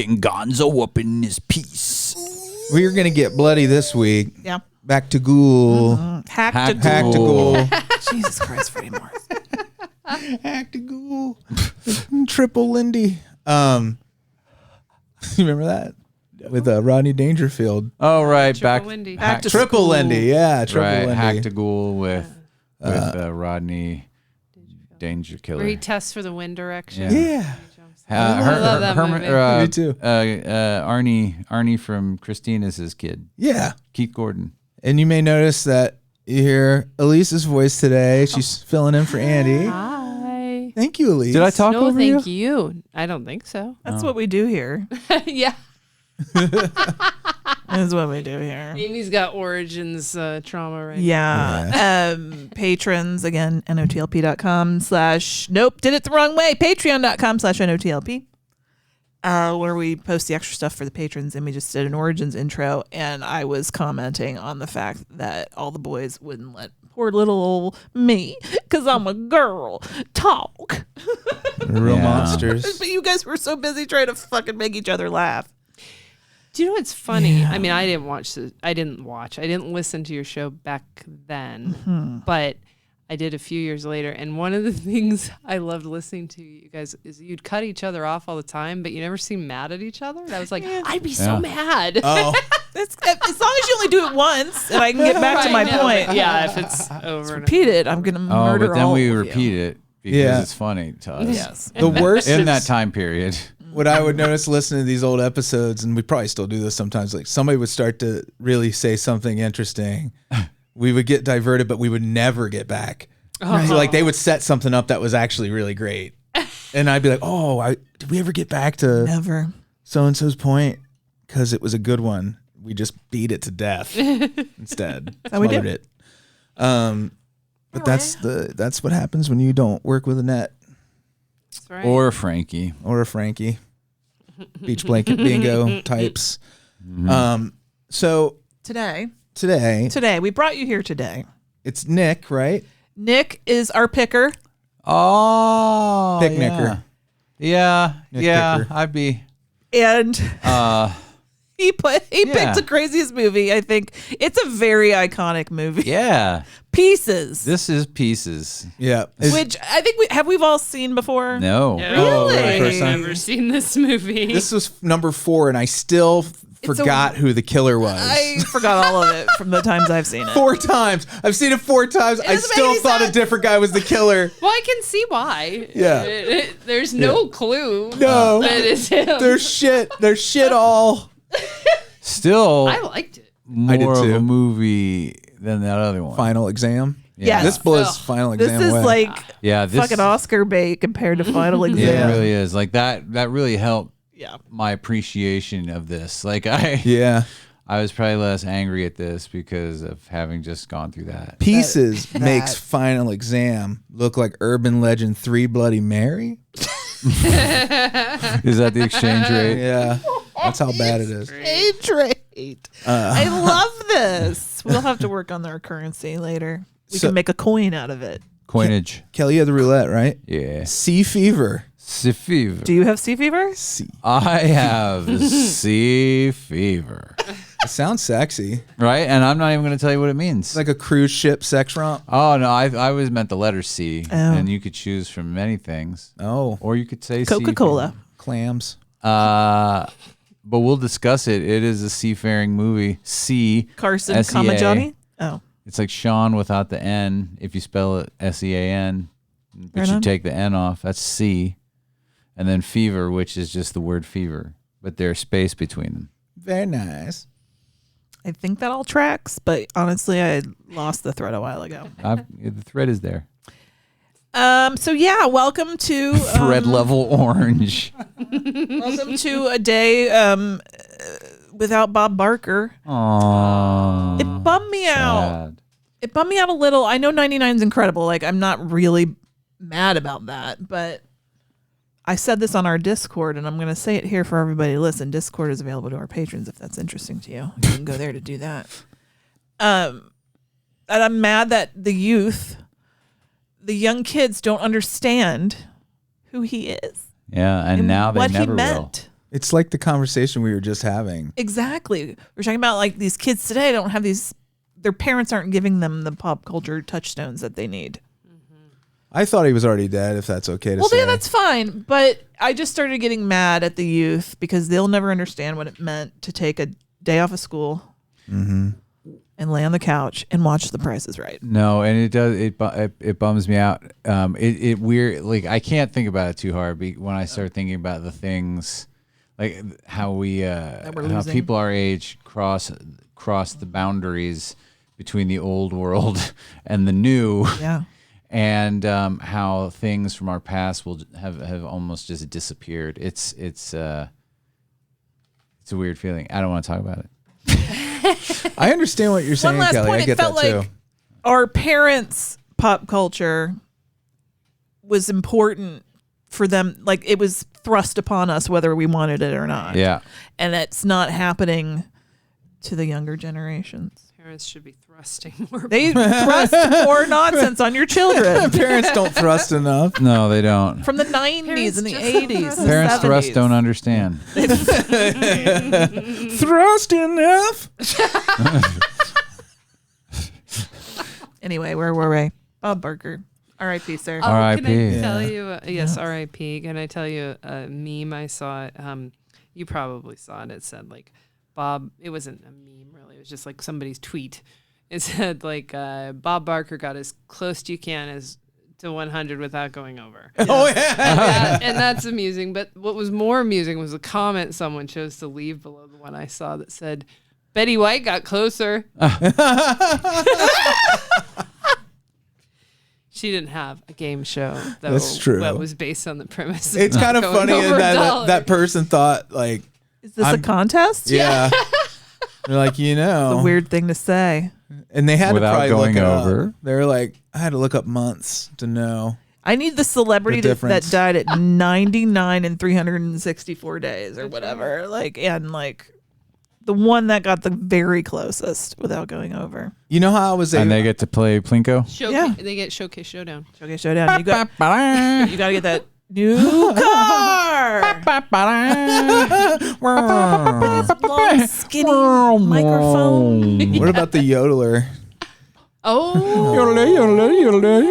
getting gonzo up in this piece. We're going to get bloody this week. Yeah. Back to ghoul. Hack to Hack to ghoul. Jesus Christ, Freddy Morris. Hack to ghoul. Triple Lindy. You remember that? With Rodney Dangerfield. Oh, right. Triple Lindy. Back to Triple school. Lindy. Yeah, Triple Right. Lindy. Hack to Ghoul with Rodney Danger Killer. Where he tests for the wind direction. Yeah. I love that movie. Me too. Arnie from Christine is his kid. Yeah. Keith Gordon. And you may notice that you hear Elise's voice today. She's filling in for Andy. Hi. Thank you, Elise. Did I talk No, over thank you? you. I don't think so. That's what we do here. Yeah. That's what we do here. Amy's got origins trauma right Yeah. Patrons, again, notlp.com/ nope, did it the wrong way. Patreon.com/ notlp. Where we post the extra stuff for the patrons, and we just did an origins intro, and I was commenting on the fact that all the boys wouldn't let poor little old me, because I'm a girl, talk. Real monsters. But you guys were so busy trying to fucking make each other laugh. Do you know what's funny? Yeah. I mean, I didn't listen to your show back then, but I did a few years later. And one of the things I loved listening to you guys is you'd cut each other off all the time, but you never seem mad at each other. And I was like, I'd be so mad. Oh. As long as you only do it once, and I can get back to my point. Yeah, if it's over. Repeat it. I'm going to murder but then all we of repeat you. it because it's funny to us. Yes. The worst In is that time period. what I would notice listening to these old episodes, and we probably still do this sometimes, like somebody would start to really say something interesting. We would get diverted, but we would never get back. Oh. So, like they would set something up that was actually really great. And I'd be like, did we ever get back to Never. so-and-so's point? Because it was a good one. We just beat it to death instead. So we Smothered did. it. But that's what happens when you don't work with a net That's right. Or Frankie. or a Frankie. Beach blanket bingo types. So Today, we brought you here today. it's Nick, right? Nick is our picker. Oh, Picnicker. Yeah, Nick yeah. Picker. I'd be. And he picked Yeah. the craziest movie. I think it's a very iconic movie. Yeah, Pieces. this is Pieces. Yeah. Which I think we've all seen before. No. Really? I've First time? never seen this movie. This was number 4, and I still forgot who the killer was. I forgot all of it from the times I've seen it. 4 times. I've seen it 4 times. I doesn't still make any thought a sense. different guy was the killer. Well, I can see why. Yeah. There's no clue. No. that it's him. There's shit all. Still, I liked it. more did of too. a movie than that other one. Final exam. Yes. This blows Ugh. final This exam is away. like Yeah, this fucking Oscar bait compared to Final Exam. Yeah, it really is. Like that really helped Yeah. my appreciation of this. Like I Yeah. was probably less angry at this because of having just gone through that. Pieces makes final exam look like urban legend 3 Bloody Mary. Is that the exchange rate? Yeah. That's how bad it is. Age rate. I love this. We'll have to work on our currency later. We So- can make a coin out of it. Coinage. Kelly, you had the roulette, right? Yeah. Sea fever. Sea fever. Do you have sea fever? Sea. I have sea fever. It sounds sexy. Right? And I'm not even going to tell you what it means. It's like a cruise ship sex romp. Oh, no. I always meant the letter C. Oh. And you could choose from many things. Oh, Or you could say sea Coca-Cola. clams. fever. But we'll discuss it. It is a seafaring movie. Sea. Carson, S-E-A. comma Johnny. Oh. It's like Sean without the N. If you spell it S-E-A-N, but Right you on. take the N off, that's C. And then fever, which is just the word fever. But there's space between them. Very nice. I think that all tracks, but honestly, I lost the thread a while ago. The thread is there. So yeah, welcome to Thread level orange. welcome to a day without Bob Barker. Aww. It bummed me out. Sad. It bummed me out a little. I know 99 is incredible. Like I'm not really mad about that, but I said this on our Discord, and I'm going to say it here for everybody to listen. Discord is available to our patrons if that's interesting to you. You can go there to do that. And I'm mad that the youth, the young kids, don't understand who he is Yeah, and now they what never he meant. It's like the conversation we were just having. Exactly. We're talking about like these kids today don't have these. Their parents aren't giving them the pop culture touchstones that they need. I thought he was already dead, if that's okay to say. Well, yeah, that's fine. But I just started getting mad at the youth because they'll never understand what it meant to take a day off of school and lay on the couch and watch The Price is Right. No, and it does. It bums me out. It weird. Like I can't think about it too hard when I start thinking about the things, like how how people our age cross the boundaries between the old world and the new. Yeah. And how things from our past will have almost just disappeared. It's a weird feeling. I don't want to talk about it. I understand what you're saying, One last Kelley. point, I it get felt that like too. our parents' pop culture was important for them. Like it was thrust upon us whether we wanted it or not. Yeah. And it's not happening to the younger generations. Parents should be thrusting more. They thrust more nonsense on your children. Parents don't thrust enough. No, they don't. From the 90s and the just don't 80s. the Parents 70s. thrust don't understand. Thrust enough. Anyway, where were we? Bob Barker. R.I.P. sir. Oh, R.I.P.. Can I tell you? Yes, R.I.P. Can I tell you a meme I saw? You probably saw it. It said like Bob. It wasn't a meme really. It was just like somebody's tweet. It said like Bob Barker got as close to you can as to 100 without going over. Oh yeah. And that's amusing. But what was more amusing was a comment someone chose to leave below the one I saw that said, "Betty White got closer." She didn't have a game show That's true. that was based on the premise. of It's not kind of going funny over that $1. that person thought like, Is this a contest? yeah. They're like, It's a weird thing to say. And they had Without to probably going look it over. up. They're like, I had to look up months to know. I need the celebrity The that difference. died at 99 and 364 days or whatever. Like, and like the one that got the very closest without going over. You know how I was And able, they get to play Plinko. Yeah. They get Showcase Showdown. Showcase Showdown. You got to get that new car. Long, skinny microphone. what about the yodeler? Oh,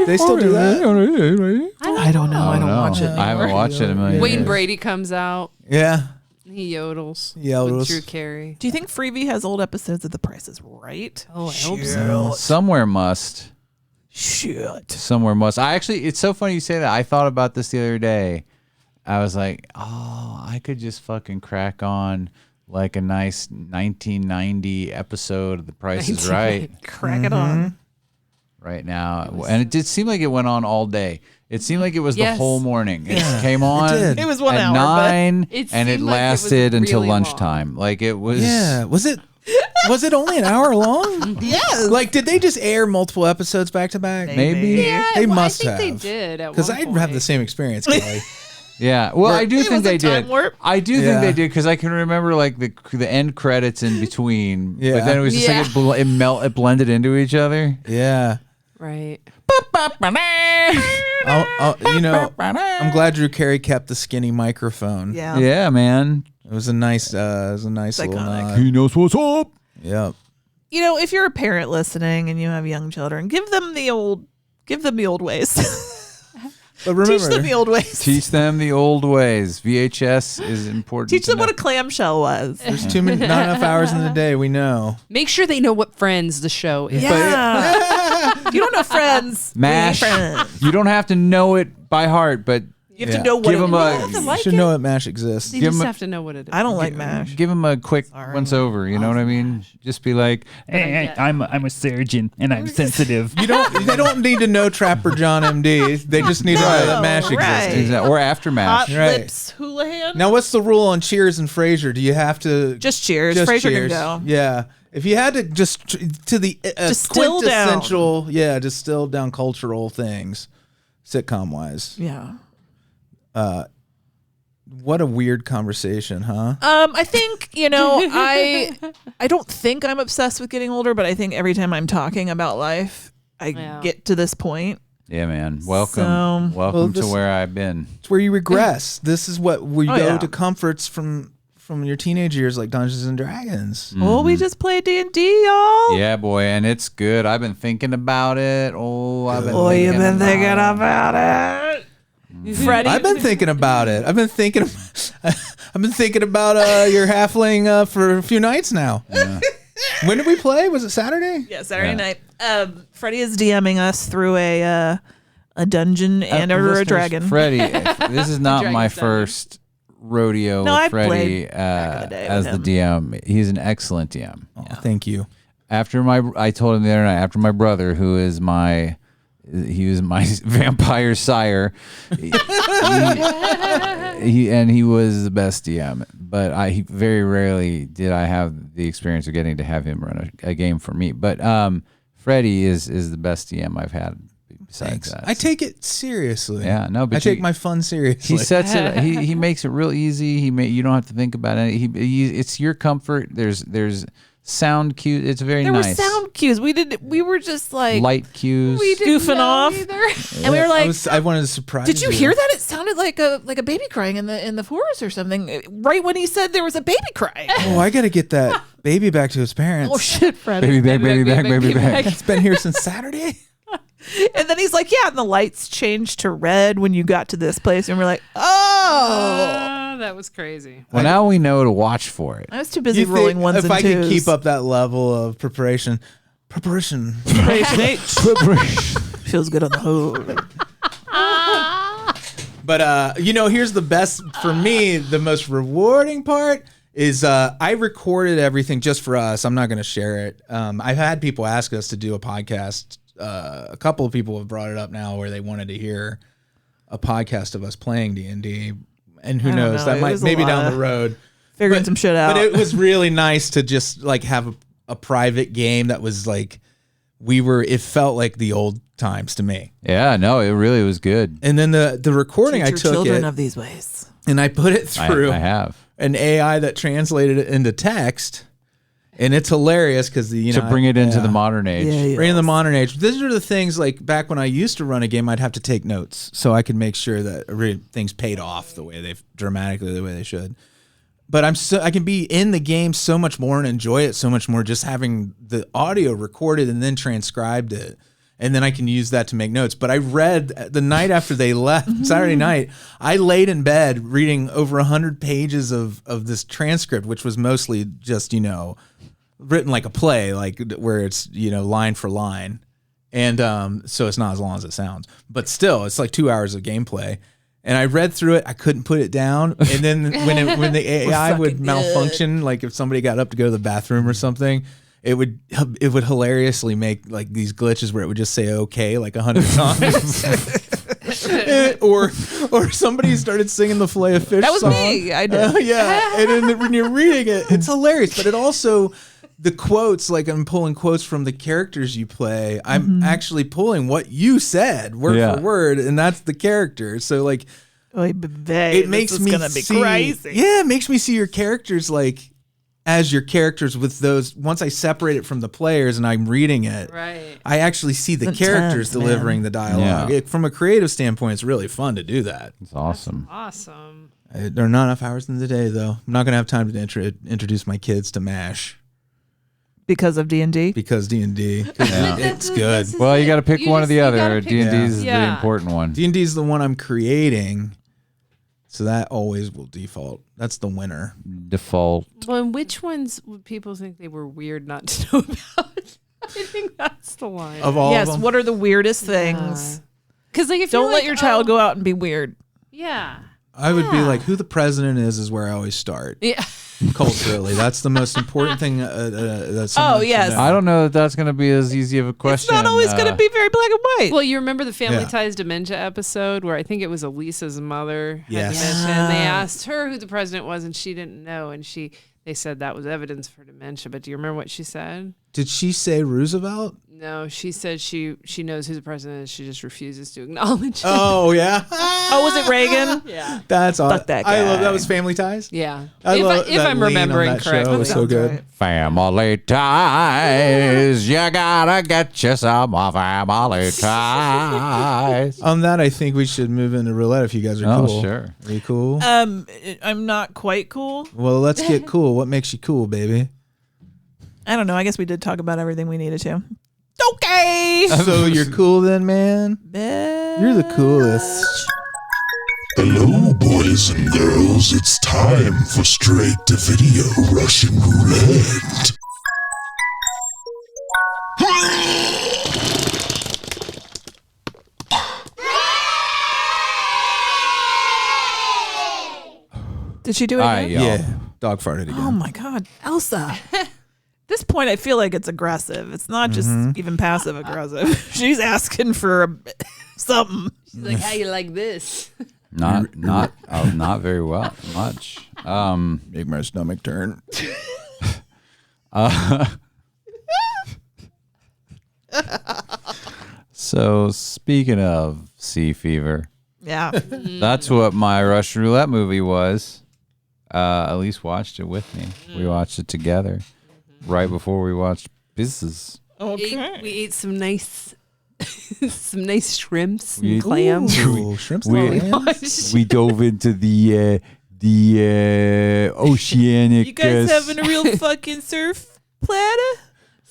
They still do that? I don't know. I don't watch it. I haven't watched it in a million Wayne years. Brady comes out. Yeah. He yodels. Yodels. With Drew Carey. Do you think Freebie has old episodes of The Price is Right? Oh, I hope so. Somewhere must. Shit. Somewhere must. It's so funny you say that. I thought about this the other day. I was like, oh, I could just fucking crack on like a nice 1990 episode of The Price is Right Crack it on. right now. And it did seem like it went on all day. It seemed like it was the Yes. whole morning. It came on did. It was 1 at hour. 9 It and it seemed like it was lasted until really long. lunchtime. Like it was. Yeah. Was it only an hour long? Yes. Like, did they just air multiple episodes back to back? Maybe. Yeah, They well, must I think have. they did at Because one I'd point. have the same experience, Kelley. Yeah, well, I do It think was a they time did. warp. I do Yeah. think they did because I can remember like the end credits in between. Yeah. But then it was just like it blended into each other. Yeah. Right. I'm glad Drew Carey kept the skinny microphone. Yeah. Yeah, man. It was a nice little iconic. nod. He knows what's up. Yep. You know, if you're a parent listening and you have young children, give them the old ways. But remember, Teach them the old ways. Teach them the old ways. VHS is important. Teach to them what know. a clamshell was. there's not enough hours in the day. We know. Make sure they know what Friends the show is. Yeah. You don't know Friends. MASH. Friends. You don't have to know it by heart, but You have Yeah. to know what Give it them a- is. to You like should it. know that MASH exists. They Give just 'em a- have to know what it is. I don't like MASH. give them a quick Sorry. once over. You know what I mean? Just be like, Hey, I'm a surgeon and I'm sensitive. They don't need to know Trapper John MD. They just need to know that MASH right. exists. or aftermath. Hot Right. Lips Houlihan. Now, what's the rule on Cheers and Frasier? Do you have to Just Cheers. just Frasier Cheers? can go. Yeah. If you had to just to the Distill down. quintessential, distill down cultural things, sitcom wise. Yeah. What a weird conversation, huh? I think, I don't think I'm obsessed with getting older, but I think every time I'm talking about life, I Yeah. get to this point. Yeah, man. Welcome to where I've been. It's where you regress. This is what we go yeah. to comforts from your teenage years, like Dungeons and Dragons. Oh, we just played D&D, y'all. Yeah, boy, and it's good. I've been thinking about it. You've been thinking about it. Freddy, I've been thinking about it. I've been thinking about your halfling for a few nights now. Yeah. When did we play? Was it Saturday? Yeah, Saturday night. Freddie is DMing us through a dungeon and a dragon. Freddie, this is not my first rodeo with Freddie as the DM. He's an excellent DM. Oh, thank you. I told him the other night, after my brother, who is he was my vampire sire. He was the best DM, but he very rarely did I have the experience of getting to have him run a game for me. But Freddie is the best DM I've had besides that. I take it seriously. Yeah, no, but I take my fun seriously. He sets it. He makes it real easy. You don't have to think about it. It's your comfort. There's sound cues. It's very nice. There were sound cues. We were just like light cues. We goofing off, and we were like, I wanted to surprise. Did you hear that? It sounded like a baby crying in the forest or something. Right when he said there was a baby crying. Oh, I got to get that baby back to his parents. Oh shit, Freddie. Baby back. It's been here since Saturday. And then he's like, yeah, and the lights changed to red when you got to this place. And we're like, oh. That was crazy. Well, now we know to watch for it. I was too busy rolling ones and twos. If I could keep up that level of preparation. Preparation. Feels good on the hood. But, here's the best, for me, the most rewarding part is I recorded everything just for us. I'm not going to share it. I've had people ask us to do a podcast. A couple of people have brought it up now where they wanted to hear a podcast of us playing D&D. And who knows, that might maybe down the road. Figuring some shit out. But it was really nice to just like have a private game that was like, it felt like the old times to me. Yeah, no, it really was good. And then the recording, Teach I took children it of these ways. and I put it through I have an AI that translated it into text. And it's hilarious because to bring it into the modern age. Yeah. Bring in the modern age. These are the things like back when I used to run a game, I'd have to take notes so I could make sure that things paid off the way they should. But I can be in the game so much more and enjoy it so much more just having the audio recorded and then transcribed it. And then I can use that to make notes. But I read the night after they left, Saturday night, I laid in bed reading over 100 pages of this transcript, which was mostly just, written like a play, like where it's, line for line. And so it's not as long as it sounds. But still, it's like 2 hours of gameplay. And I read through it. I couldn't put it down. And then when the AI would malfunction, like if somebody got up to go to the bathroom or something, it would hilariously make like these glitches where it would just say okay like 100 times. or somebody started singing the Filet of Fish That was song. me. I did. Yeah. And then when you're reading it, it's hilarious. But it also, the quotes, like I'm pulling quotes from the characters you play. I'm actually pulling what you said word for word, and that's the character. So like, it makes me see. Crazy. Yeah, it makes me see your characters like as your characters with those. Once I separate it from the players and I'm reading it, right, I actually see the characters delivering the dialogue. Yeah. From a creative standpoint, it's really fun to do that. It's awesome. Awesome. There are not enough hours in the day, though. I'm not going to have time to introduce my kids to MASH. Because of D&D? Because D&D. It's good. Well, you got to pick one or the other. D&D is the important one. D&D is the one I'm creating, so that always will default. That's the winner. Default. Well, and which ones would people think they were weird not to know about? I think that's the line. Of all of them? What are the weirdest things? Because like, if don't let your child go out and be weird. Yeah. I would be like, who the president is where I always start. Yeah. Culturally, that's the most important thing. That's yes. I don't know that that's going to be as easy of a question. It's not always going to be very black and white. Well, you remember the Family Ties Dementia episode where I think it was Alisa's mother had Yes. dementia, and they asked her who the president was, and she didn't know, and they said that was evidence for dementia. But do you remember what she said? Did she say Roosevelt? No. No, she said she knows who the president is. She just refuses to acknowledge it. Oh yeah. Oh, was it Reagan? Yeah. That's awesome. Fuck that I love guy. that was Family Ties. Yeah. If I'm remembering correctly. It was so good. Right. Family ties. You gotta get you some family ties. On that, I think we should move into roulette if you guys are Oh, cool. sure. Are you cool? I'm not quite cool. Well, let's get cool. What makes you cool, baby? I don't know. I guess we did talk about everything we needed to. Okay. So you're cool then, man? You're the coolest. Hello, boys and girls. It's time for straight-to-video Russian roulette. Did she do it? All right, again? y'all. Yeah. Dog farted again. Oh my God, Elsa. At this point, I feel like it's aggressive. It's not just even passive aggressive. She's asking for something. She's like, how you like this? Not very well. Much. Make my stomach turn. So speaking of sea fever, Yeah. that's what my Russian roulette movie was. Alise watched it with me. We watched it together right before we watched Business. Okay. We ate some nice shrimps We- and clams. Ooh, shrimps We- and clams. We dove into the oceanic. You guys having a real fucking surf platter?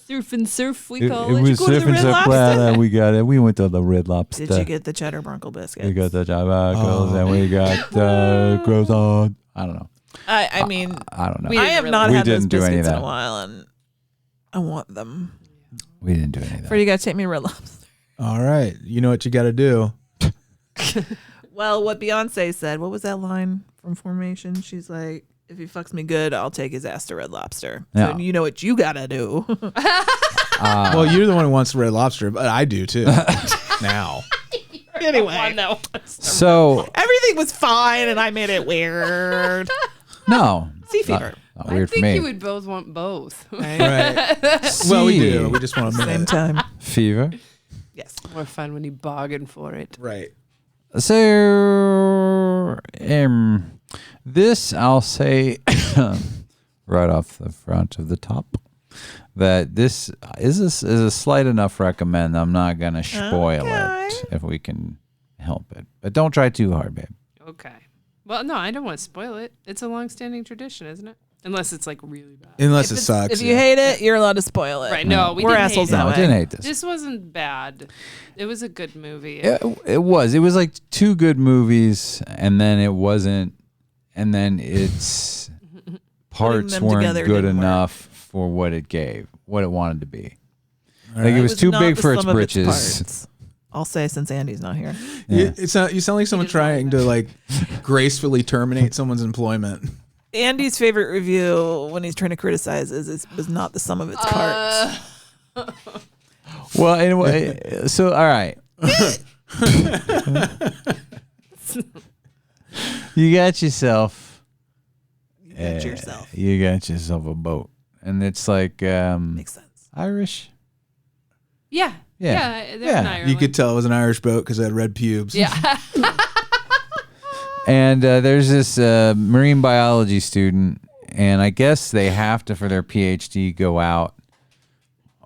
Surf and surf, we It call it. was go to the surf and Red surf Lobster? platter. We got it. We went to the Red Lobster. Did you get the cheddar bronco biscuits? We got the javackles and we got croissant. I don't know. I mean, I don't know. We I didn't have really- not We had those didn't do any of biscuits in a that. while, and I want them. We didn't do any of that. Freddie, you got to take me to Red Lobster. All right. You know what you got to do. Well, what Beyonce said, what was that line from Formation? She's like, if he fucks me good, I'll take his ass to Red Lobster. Yeah. So you know what you got to do. Well, you're the one who wants red lobster, but I do too. Now. Anyway. So Everything was fine, and I made it weird. no, Sea fever. not I weird for think me. you would both want both. Right. Well, we do. We just want a Same minute. time. Fever. Yes. More fun when you bargain for it. Right. So this I'll say right off the front of the top that this is a slight enough recommend. I'm not gonna spoil it if we can help it, but don't try too hard, babe. Okay. Well, no, I don't want to spoil it. It's a long-standing tradition, isn't it? Unless it's like really bad. Unless it sucks. If you hate it, you're allowed to spoil it. Right. No, we We're didn't assholes hate that No, way. I didn't hate this. This wasn't bad. It was a good movie. It was like two good movies, and then it wasn't, and then its parts them weren't together good didn't work. enough for what it gave, what it wanted to be. All Like right. it was too not big the for its sum of britches. parts. I'll say since Andy's not here. Yeah. You sound like someone trying to like gracefully terminate someone's employment. Andy's favorite review when he's trying to criticize is was not the sum of its parts. Well, anyway, so all right. You got yourself. You got yourself a boat, and it's like Makes sense. Irish. Yeah. Yeah. They're Yeah. in You Ireland. could tell it was an Irish boat because it had red pubes. Yeah. And there's this marine biology student, and I guess they have to, for their PhD, go out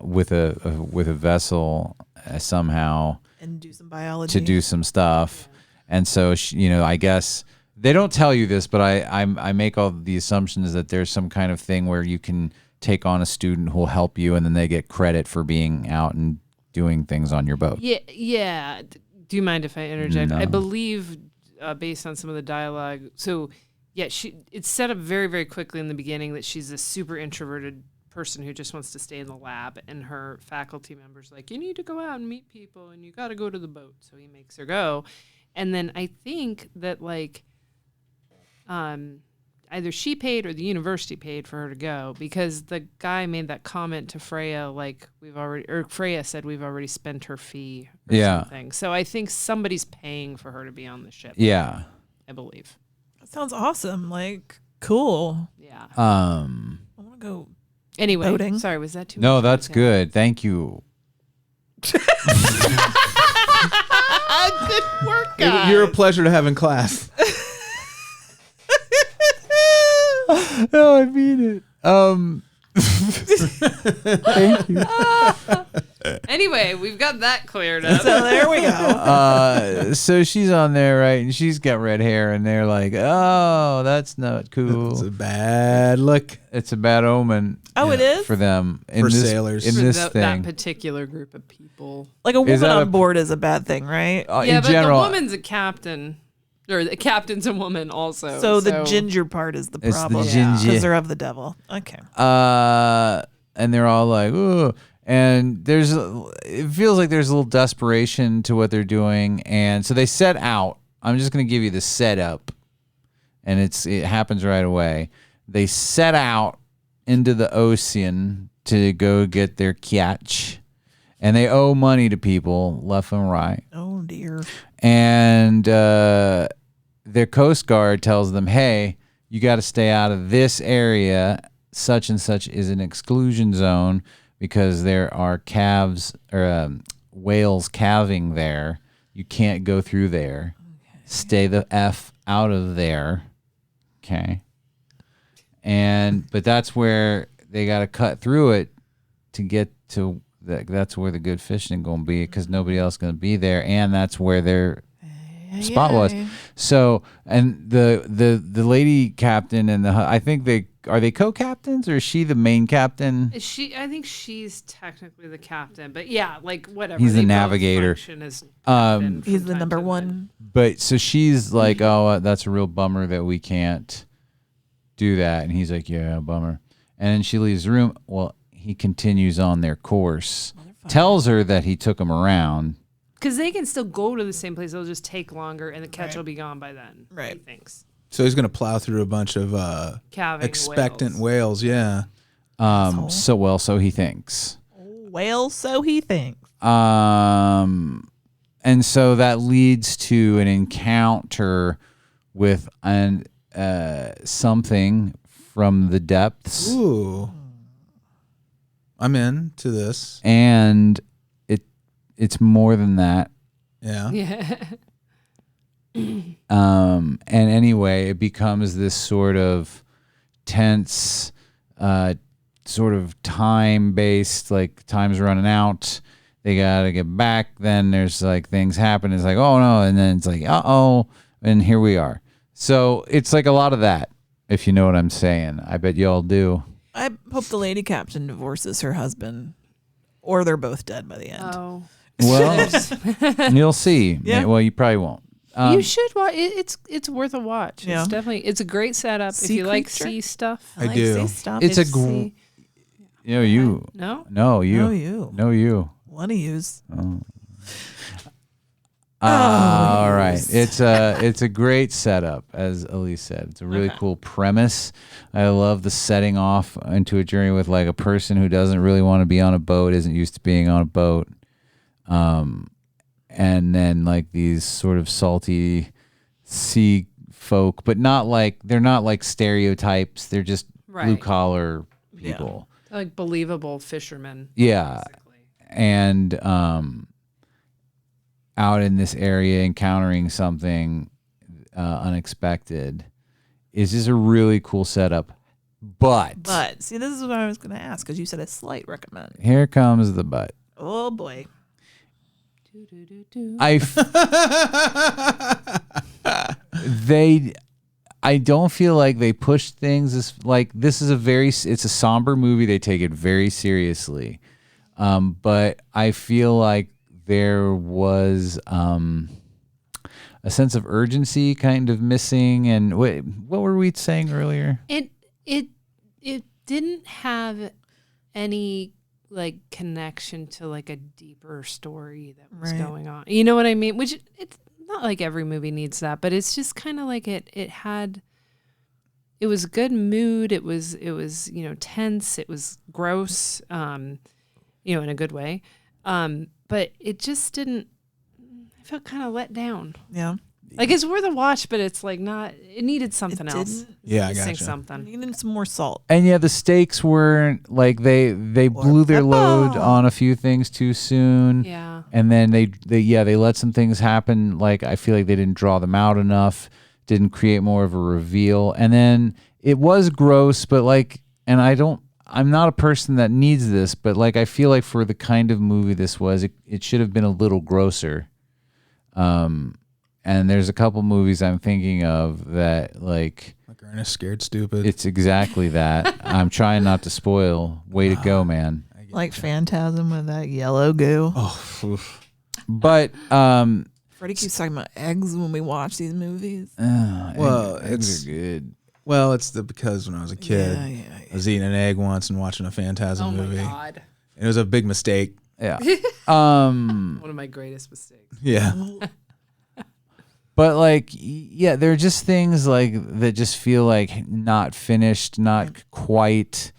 with a vessel somehow And do some biology. to do some stuff. And so, I guess they don't tell you this, but I make all the assumptions that there's some kind of thing where you can take on a student who'll help you, and then they get credit for being out and doing things on your boat. Yeah. Yeah. Do you mind if I interject? No. I believe, based on some of the dialogue, so yeah, it's set up very, very quickly in the beginning that she's a super introverted person who just wants to stay in the lab, and her faculty member's like, you need to go out and meet people, and you got to go to the boat. So he makes her go, and then I think that either she paid or the university paid for her to go, because the guy made that comment to Freya, like Freya said we've already spent her fee or something. So I think somebody's paying for her to be on the ship. Yeah. I believe. That sounds awesome. Like, cool. Yeah. I want to go. Anyway, Boating. sorry, was that too No, much? that's Okay. good. Thank you. Good work, guys. You're a pleasure to have in class. No, I mean it. Thank you. Anyway, we've got that cleared up. So there we go. So she's on there, right? And she's got red hair, and they're like, "Oh, that's not cool. It's a bad look. It's a bad omen." Oh, it is? for them For sailors. in For this that thing. particular group of people. Like a woman that on a- board is a bad thing, right? Yeah, in but general, the woman's a captain. Or the captain's a woman also. So the ginger part is the It's the problem. ginger. Because they're of the devil. Okay. and they're all like, "Ooh." And it feels like there's a little desperation to what they're doing. And so they set out. I'm just going to give you the setup. And it happens right away. They set out into the ocean to go get their catch. And they owe money to people left and right. Oh, dear. And their Coast Guard tells them, hey, you got to stay out of this area. Such and such is an exclusion zone because there are whales calving there. You can't go through there. Okay. Stay the F out of there. Okay. But that's where they got to cut through it to get to that's where the good fishing going to be because nobody else going to be there, and that's where their spot was. So, and the lady captain and I think are they co-captains or is she the main captain? I think she's technically the captain, but yeah, like whatever. He's the They both navigator. function as captain He's from the time number to one. time. But so she's like, oh, that's a real bummer that we can't do that, and he's like, yeah, bummer. And then she leaves the room. Well, he continues on their course, tells her that he took them around. Because they can still go to the same place. It'll just take longer, and the catch will be gone by then. Right. He thinks. So he's going to plow through a bunch of Calving expectant whales. Yeah. So he thinks. Well, so he thinks. And so that leads to an encounter with something from the depths. Ooh. I'm into this. And it's more than that. Yeah. Yeah. And anyway, it becomes this sort of tense, sort of time-based, like time's running out. They got to get back. Then there's like things happen. It's like, oh no. And then it's like, uh-oh. And here we are. So it's like a lot of that, if you know what I'm saying. I bet y'all do. I hope the lady captain divorces her husband, or they're both dead by the end. Oh. Well, you'll see. Yeah. Well, you probably won't. You should watch it. It's worth a watch. Yeah. It's a great setup Sea if you like creature? sea stuff. I like do. sea stuff. It's If a sea- you. No? No, you. No, you. No, you. One of yous. All right. It's a great setup, as Alise said. It's a really cool premise. I love the setting off into a journey with like a person who doesn't really want to be on a boat, isn't used to being on a boat. And then like these sort of salty sea folk, but they're not like stereotypes. They're just blue collar people. They're like believable fishermen. Yeah. Basically. And out in this area encountering something unexpected is just a really cool setup. But See, this is what I was going to ask because you said a slight recommend. here comes the but. Oh boy. I don't feel like they push things as like this is it's a somber movie. They take it very seriously. But I feel like there was a sense of urgency kind of missing. And what were we saying earlier? It didn't have any like connection to like a deeper story that was going on. You know what I mean? Which it's not like every movie needs that, but it's just kind of like it was a good mood. It was tense. It was gross, in a good way. But it just didn't. I felt kind of let down. Yeah. Like it's worth a watch, but it's like not. It needed something else. Yeah, I Missing gotcha. something. Needed some more salt. And yeah, the stakes weren't like they blew their load on a few things too soon. Yeah. And then they let some things happen. Like I feel like they didn't draw them out enough, didn't create more of a reveal. And then it was gross, but like, and I'm not a person that needs this, but like I feel like for the kind of movie this was, it should have been a little grosser. And there's a couple movies I'm thinking of that like Ernest Scared Stupid. it's exactly that. I'm trying not to spoil. Way to go, man. Like Phantasm with that yellow goo. Oh, oof. But Freddie keeps talking about eggs when we watch these movies. Well, eggs are good. Well, it's because when I was a kid, I was eating an egg once and watching a Phantasm movie. Oh my god. It was a big mistake. Yeah. One of my greatest mistakes. Yeah. But like, yeah, there are just things like that just feel like not finished, not quite.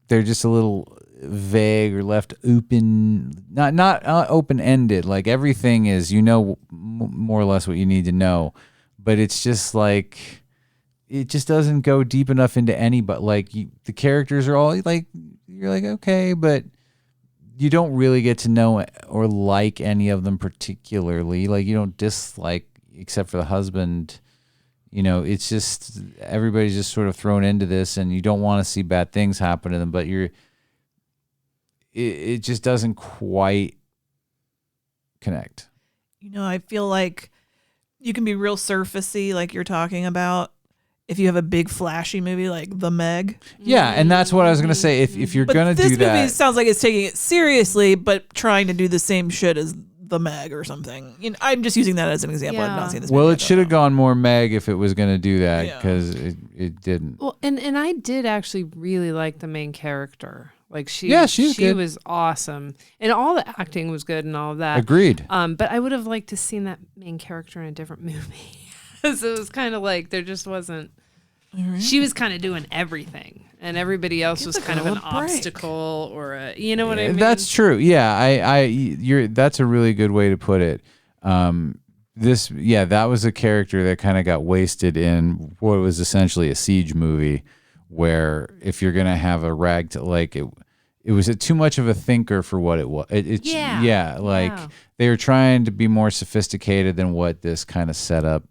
They're just a little vague or left open, not open ended. Like everything is, more or less what you need to know, but it's just like it just doesn't go deep enough into any. But like the characters are all like you're like okay, but you don't really get to know or like any of them particularly. Like you don't dislike, except for the husband. It's just everybody's just sort of thrown into this, and you don't want to see bad things happen to them. But it just doesn't quite connect. I feel like you can be real surfacey, like you're talking about, if you have a big flashy movie like The Meg. Yeah, and that's what I was gonna say. If you're gonna do that, this movie sounds like it's taking it seriously, but trying to do the same shit as The Meg or something. I'm just using that as an example. I've not seen this. Well, movie, it should have gone more Meg if it was gonna do that, because it didn't. Well, and I did actually really like the main character. Like she good. was awesome, and all the acting was good and all of that. Agreed. But I would have liked to seen that main character in a different movie. So it was kind of like there just wasn't. Right. She was kind of doing everything, and everybody else was kind of an obstacle or a, what I mean? That's true. Yeah, that's a really good way to put it. That was a character that kind of got wasted in what was essentially a siege movie, where if you're gonna have a rag to like it was too much of a thinker for what it was. They were trying to be more sophisticated than what this kind of setup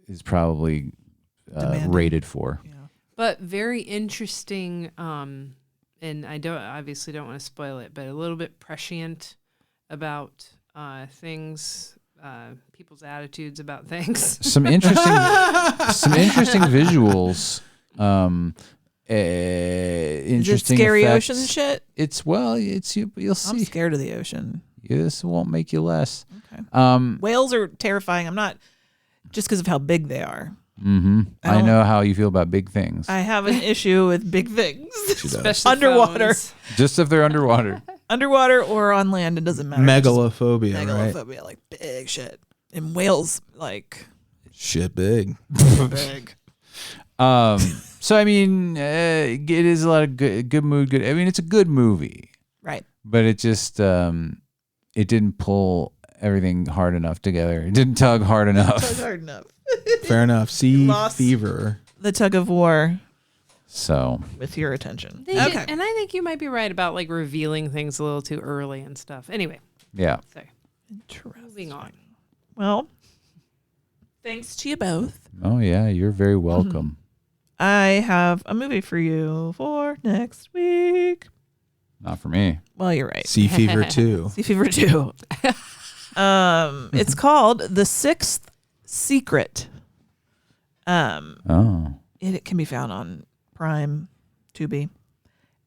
is probably rated for. Yeah. But very interesting, and I obviously don't want to spoil it, but a little bit prescient about things, people's attitudes about things. Some interesting visuals. Interesting scary effects. ocean shit. You'll see. I'm scared of the ocean. This won't make you less. Okay. Whales are terrifying. I'm not, just because of how big they are. Mm-hmm. I know how you feel about big things. I have an issue with big things, especially underwater. Phones. Just if they're underwater. Underwater or on land, it doesn't matter. Megalophobia, Megalophobia, like big shit. And whales, like shit big. Big. So I mean, it is a lot of good mood. Good. I mean, it's a good movie, right? But it just it didn't pull everything hard enough together. It didn't tug hard enough. Hard enough. Fair enough. Sea fever. The tug of war. So with your attention. Okay. And I think you might be right about like revealing things a little too early and stuff. Anyway. Yeah. So, moving on. Well, thanks to you both. Oh yeah, you're very welcome. I have a movie for you for next week. Not for me. Well, you're right. Sea Fever 2. Sea Fever 2. It's called The Sixth Secret. It can be found on Prime, Tubi.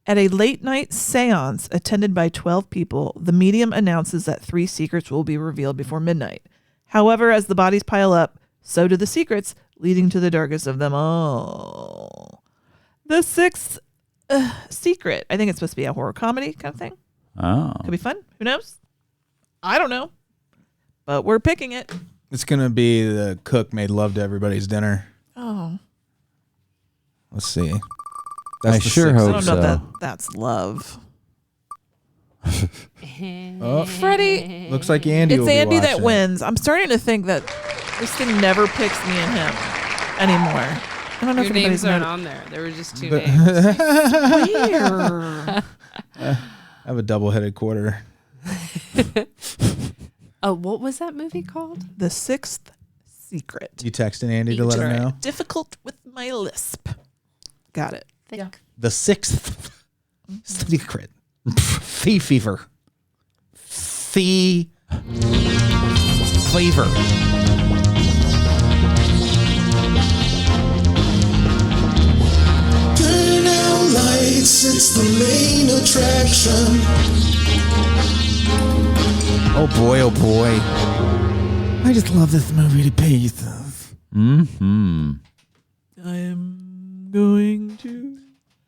At a late-night seance attended by 12 people, the medium announces that 3 secrets will be revealed before midnight. However, as the bodies pile up, so do the secrets, leading to the darkest of them all. The Sixth Secret. I think it's supposed to be a horror comedy kind of thing. Oh. Could be fun. Who knows? I don't know. But we're picking it. It's going to be the cook made love to everybody's dinner. Oh. Let's see. I sure hope I don't know so. if that's love. Freddie. Looks like Andy. It's will be Andy that watching. wins. I'm starting to think that this thing never picks me and him anymore. I don't know Your if names anybody's aren't noticed. on there. There were just 2 names. Weird. I have a double-headed quarter. Oh, what was that movie called? The Sixth Secret. You texting Andy to let him know? Difficult with my lisp. Got it. Yeah. The Sixth Secret. Fee fever. Fee fever. Turn out lights, it's the main attraction. Oh boy, oh boy. I just love this movie to pieces. Mm-hmm. I'm going to.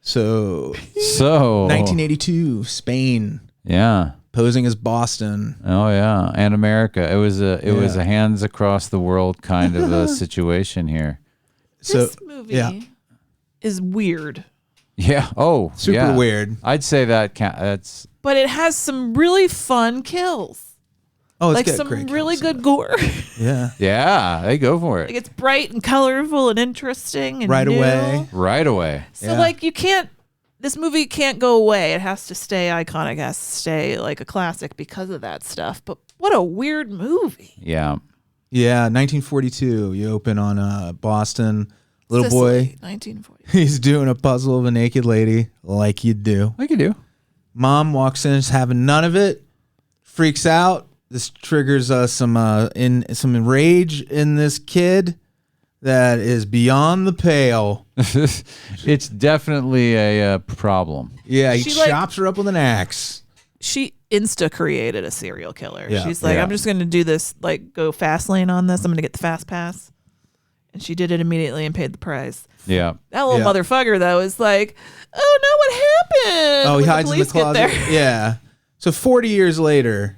So, So 1982, Spain, yeah. posing as Boston. Oh yeah, and America. It was a hands across the world kind of a situation here. So, This movie is weird, Yeah. Oh, super yeah. weird. I'd say that's but it has some really fun kills. Oh, it's Like got some great really kills. good gore. Yeah. yeah. They go for Like it it's bright and colorful and interesting and Right new. away. right away. So Yeah. like you can't. This movie can't go away. It has to stay iconic. It has to stay like a classic because of that stuff. But what a weird movie. Yeah. Yeah, 1942. You open on Boston. Little Sicily, boy, 1940. he's doing a puzzle of a naked lady, like you do. Like you do. Mom walks in, is having none of it, freaks out. This triggers some rage in this kid that is beyond the pale. It's definitely a problem. Yeah, he She, like- chops her up with an axe. She insta created a serial killer. Yeah. She's like, Yeah. I'm just going to do this, like go fast lane on this. I'm going to get the fast pass. And she did it immediately and paid the price. Yeah. That little Yeah. motherfucker though is like, oh no, what happened? Oh, he when hides in the police get closet. there. Yeah. So 40 years later,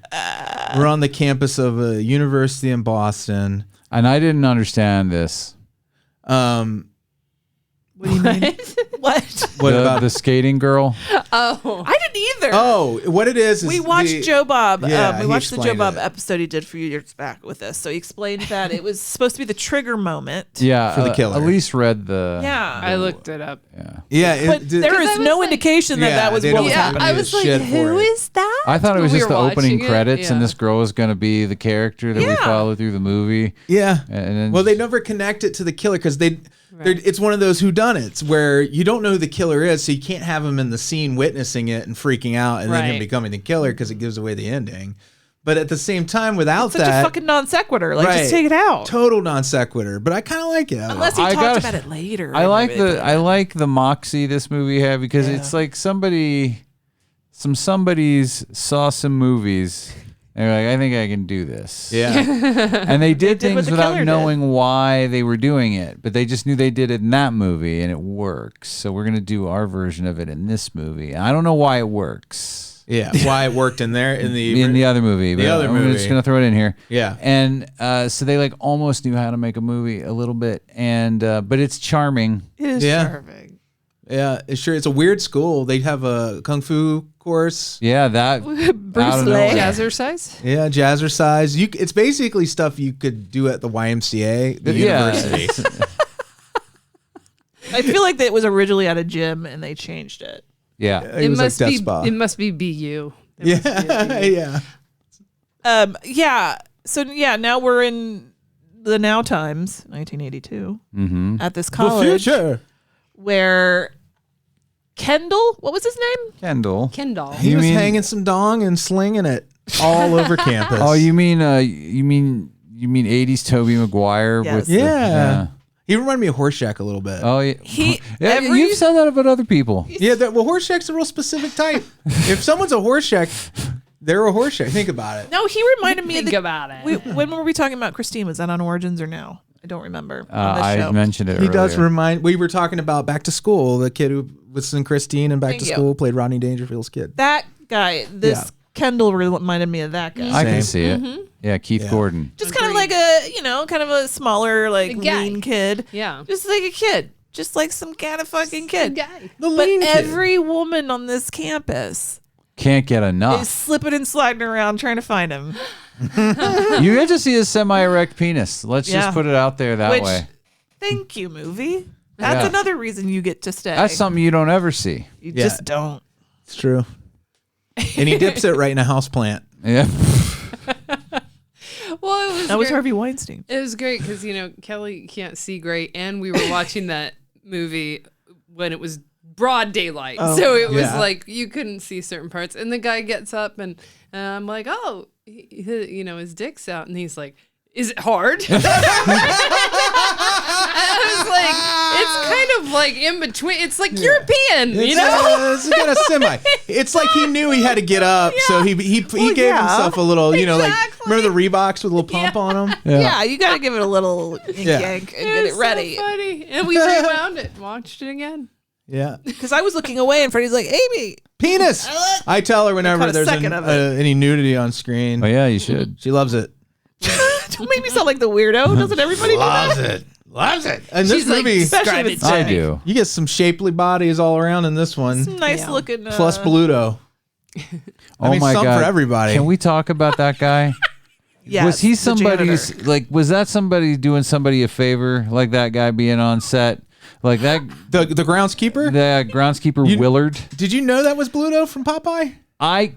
we're on the campus of a university in Boston. And I didn't understand this. What do you mean? What? What the, about the skating girl? Oh. I didn't either. Oh, what it is We watched Joe Bob. Yeah, We he watched the Joe explained Bob it. episode he did a few years back with us. So he explained that it was supposed to be the trigger moment. Yeah. For the killer. Elise read the. Yeah. I looked it up. Yeah. Yeah, But there is I was no like- indication that Yeah, that was they what don't was have happening. any I was like, shit for who it. is that? I thought it was When we just were the opening watching it, credits, and yeah. this girl was going to be the character that we Yeah. follow through the movie. Yeah. And then Well, they never connect it to the killer because it's one of those whodunits where you don't know who the killer is, so you can't have him in the scene witnessing it and freaking out and then him Right. becoming the killer because it gives away the ending. But at the same time, without Such that, a fucking non sequitur. Like, Right. just take it out. total non sequitur. But I kind of like it. Unless he I talked gotta- about it later. I and like maybe they put the it I in. like the moxie this movie had because it's like somebodies saw some movies. They're like, I think I can do this. Yeah. And they did did what things the without killer did. knowing why they were doing it, but they just knew they did it in that movie and it works. So we're gonna do our version of it in this movie. I don't know why it works Yeah. Why it worked in there in the other movie. But other I'm movie. just gonna throw it in here. Yeah. And so they like almost knew how to make a movie a little bit, and but it's charming. It is Yeah. charming. Yeah, it's a weird school. They have a kung fu course. Yeah, that Bruce out of Lee. nowhere. Jazzercise? Yeah, jazzercise. It's basically stuff you could do at the YMCA, the university. I feel like that it was originally at a gym and they changed it. Yeah. It was like Death Spa. It must be BU. Yeah, yeah. Yeah. So yeah, now we're in the now times, 1982, at this college The future. where Kendall, what was his name? Kendall. Kendall. He You was mean- hanging some dong and slinging it all over campus. Oh, you mean 80s Toby Maguire Yes. with the- Yeah. He reminded me of Horseshack a little bit. Oh yeah. He Yeah, every you've said that about other people. Yeah, Horseshack's a real specific type. If someone's a Horseshack, they're a Horseshack. Think about it. No, he reminded me of Think the, about it. when were we talking about Christine? Was that on Origins or now? I don't remember. On this I show. mentioned it He earlier. does remind. We were talking about Back to School. The kid who was in Christine and Back Thank to you. School played Rodney Dangerfield's kid. That guy, this Yeah. Kendall reminded me of that guy. I can Same. see it. Yeah, Keith Yeah. Gordon. Just kind of like a, kind of a smaller, like A guy. lean kid. Yeah. Just like a kid. Just like some kind of fucking kid. Guy. The But lean kid. every woman on this campus can't get He's enough. slipping and sliding around trying to find him. You get to see his semi-erect penis. Let's just put it out there that way. Thank you, movie. That's another reason you get to stay. That's something you don't ever see. You just don't. It's true. And he dips it right in a houseplant. Yeah. Well, it was That was great. Harvey Weinstein. It was great because Kelley can't see great, and we were watching that movie when it was broad daylight, so it was like you couldn't see certain parts. And the guy gets up, and I'm like, "Oh, his dick's out," and he's like, "Is it hard?" I was like, "It's kind of like in between. It's like European, It's got a semi. It's like he knew he had to get up, so he gave himself a little, like remember the Reeboks with a little pump on them? Yeah, you got to give it a little yank and get it ready. So funny. And we rewound it, watched it again. Yeah. Because I was looking away, and Freddie's like, Amy. Penis. I tell her whenever Caught a there's second of it. any nudity on screen. Oh yeah, you should. She loves it. Don't make me sound like the weirdo. Doesn't everybody do that? Loves it. And this She's like, movie, Especially if it's I Jenny. do. you get some shapely bodies all around in this one. Some nice looking. Plus Bluto. Oh mean, my some god! for everybody. Can we talk about that guy? Yes, was he the somebody's janitor. was that somebody doing somebody a favor, like that guy being on set, like that The groundskeeper? the groundskeeper Willard? Did you know that was Bluto from Popeye? I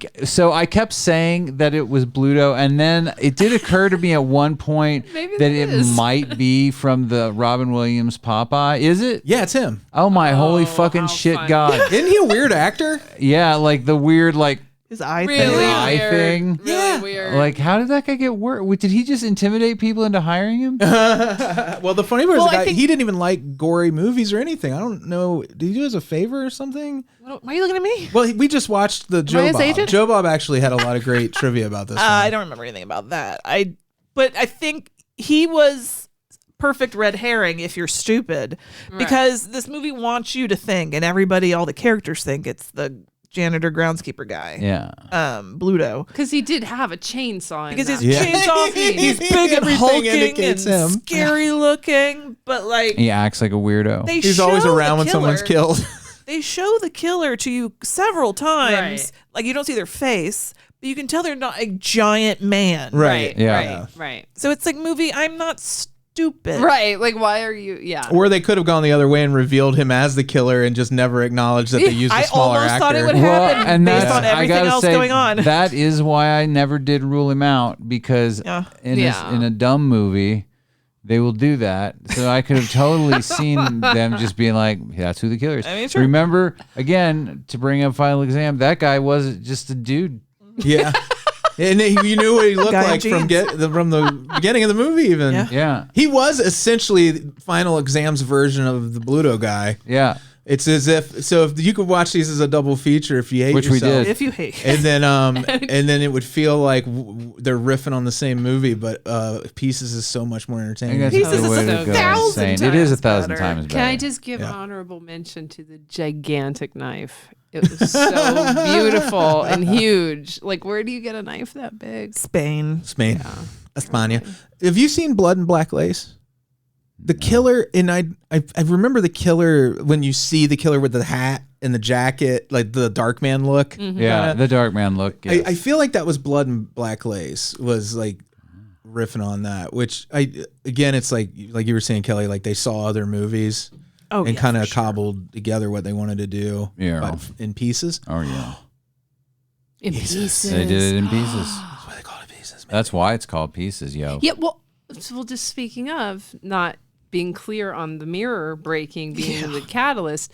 kept saying that it was Bluto, and then it did occur to me at one point Maybe that that it is. might be from the Robin Williams Popeye. Is it? Yeah, it's him. Oh my holy fucking how shit fun. god! Isn't he a weird actor? Yeah, like the weird His eye Really thing. eye weird. thing. Really weird. Like, how did that guy get work? Did he just intimidate people into hiring him? Well, the funny part is Well, the I guy, think- he didn't even like gory movies or anything. I don't know. Did he do us a favor or something? Why are you looking at me? Well, we just watched the Joe his Bob. agent? Joe Bob actually had a lot of great trivia about this. I don't remember anything about that. But I think he was perfect red herring if you're stupid, because this movie wants you to think, and all the characters think it's the janitor groundskeeper guy. Yeah. Bluto. Because he did have a chainsaw in Because his that. chainsaw, he's big and Everything hulking and indicates him. scary looking, but like He acts like a weirdo. they He's show always the around when someone's killer- killed. They show the killer to you several times. Right. Like you don't see their face, but you can tell they're not a giant man. Right. Yeah. Right. So it's like movie. I'm not stupid. Right. Like, why are you? Yeah. Or they could have gone the other way and revealed him as the killer and just never acknowledged that they used a I smaller almost actor. thought it would happen based on I everything gotta else say, going on. That is why I never did rule him out, because Yeah. in a dumb movie, they will do that. So I could have totally seen them just being like, that's who the killer is. I mean, sure. Remember, again, to bring up Final Exam, that guy wasn't just a dude. Yeah. And you knew what he looked Guy in like from jeans. the beginning of the movie even. Yeah. Yeah. He was essentially Final Exam's version of the Bluto guy. Yeah. It's as if you could watch these as a double feature if you hate Which we yourself. did. If you hate. And then and then it would feel like they're riffing on the same movie, but Pieces is so much more I entertaining. guess Pieces that's the is way a to go. thousand Insane. It is a times thousand better. times better. Can I just give Yeah. honorable mention to the gigantic knife? It was so beautiful and huge. Like, where do you get a knife that big? Spain. Spain, España. Have you seen Blood and Black Lace? The killer, and I remember the killer when you see the killer with the hat and the jacket, like the dark man look. Yeah, the dark man look. Yes. I feel like that was Blood and Black Lace was like riffing on that, which it's like you were saying, Kelley, like they saw other movies and yeah, kind for of sure. cobbled together what they wanted to do, Yeah. but in pieces. Oh yeah. In Jesus. pieces. They did it in pieces. That's why they call it pieces. Man. That's why it's called Pieces, yo. Yeah, well, just speaking of not being clear on the mirror breaking being the catalyst,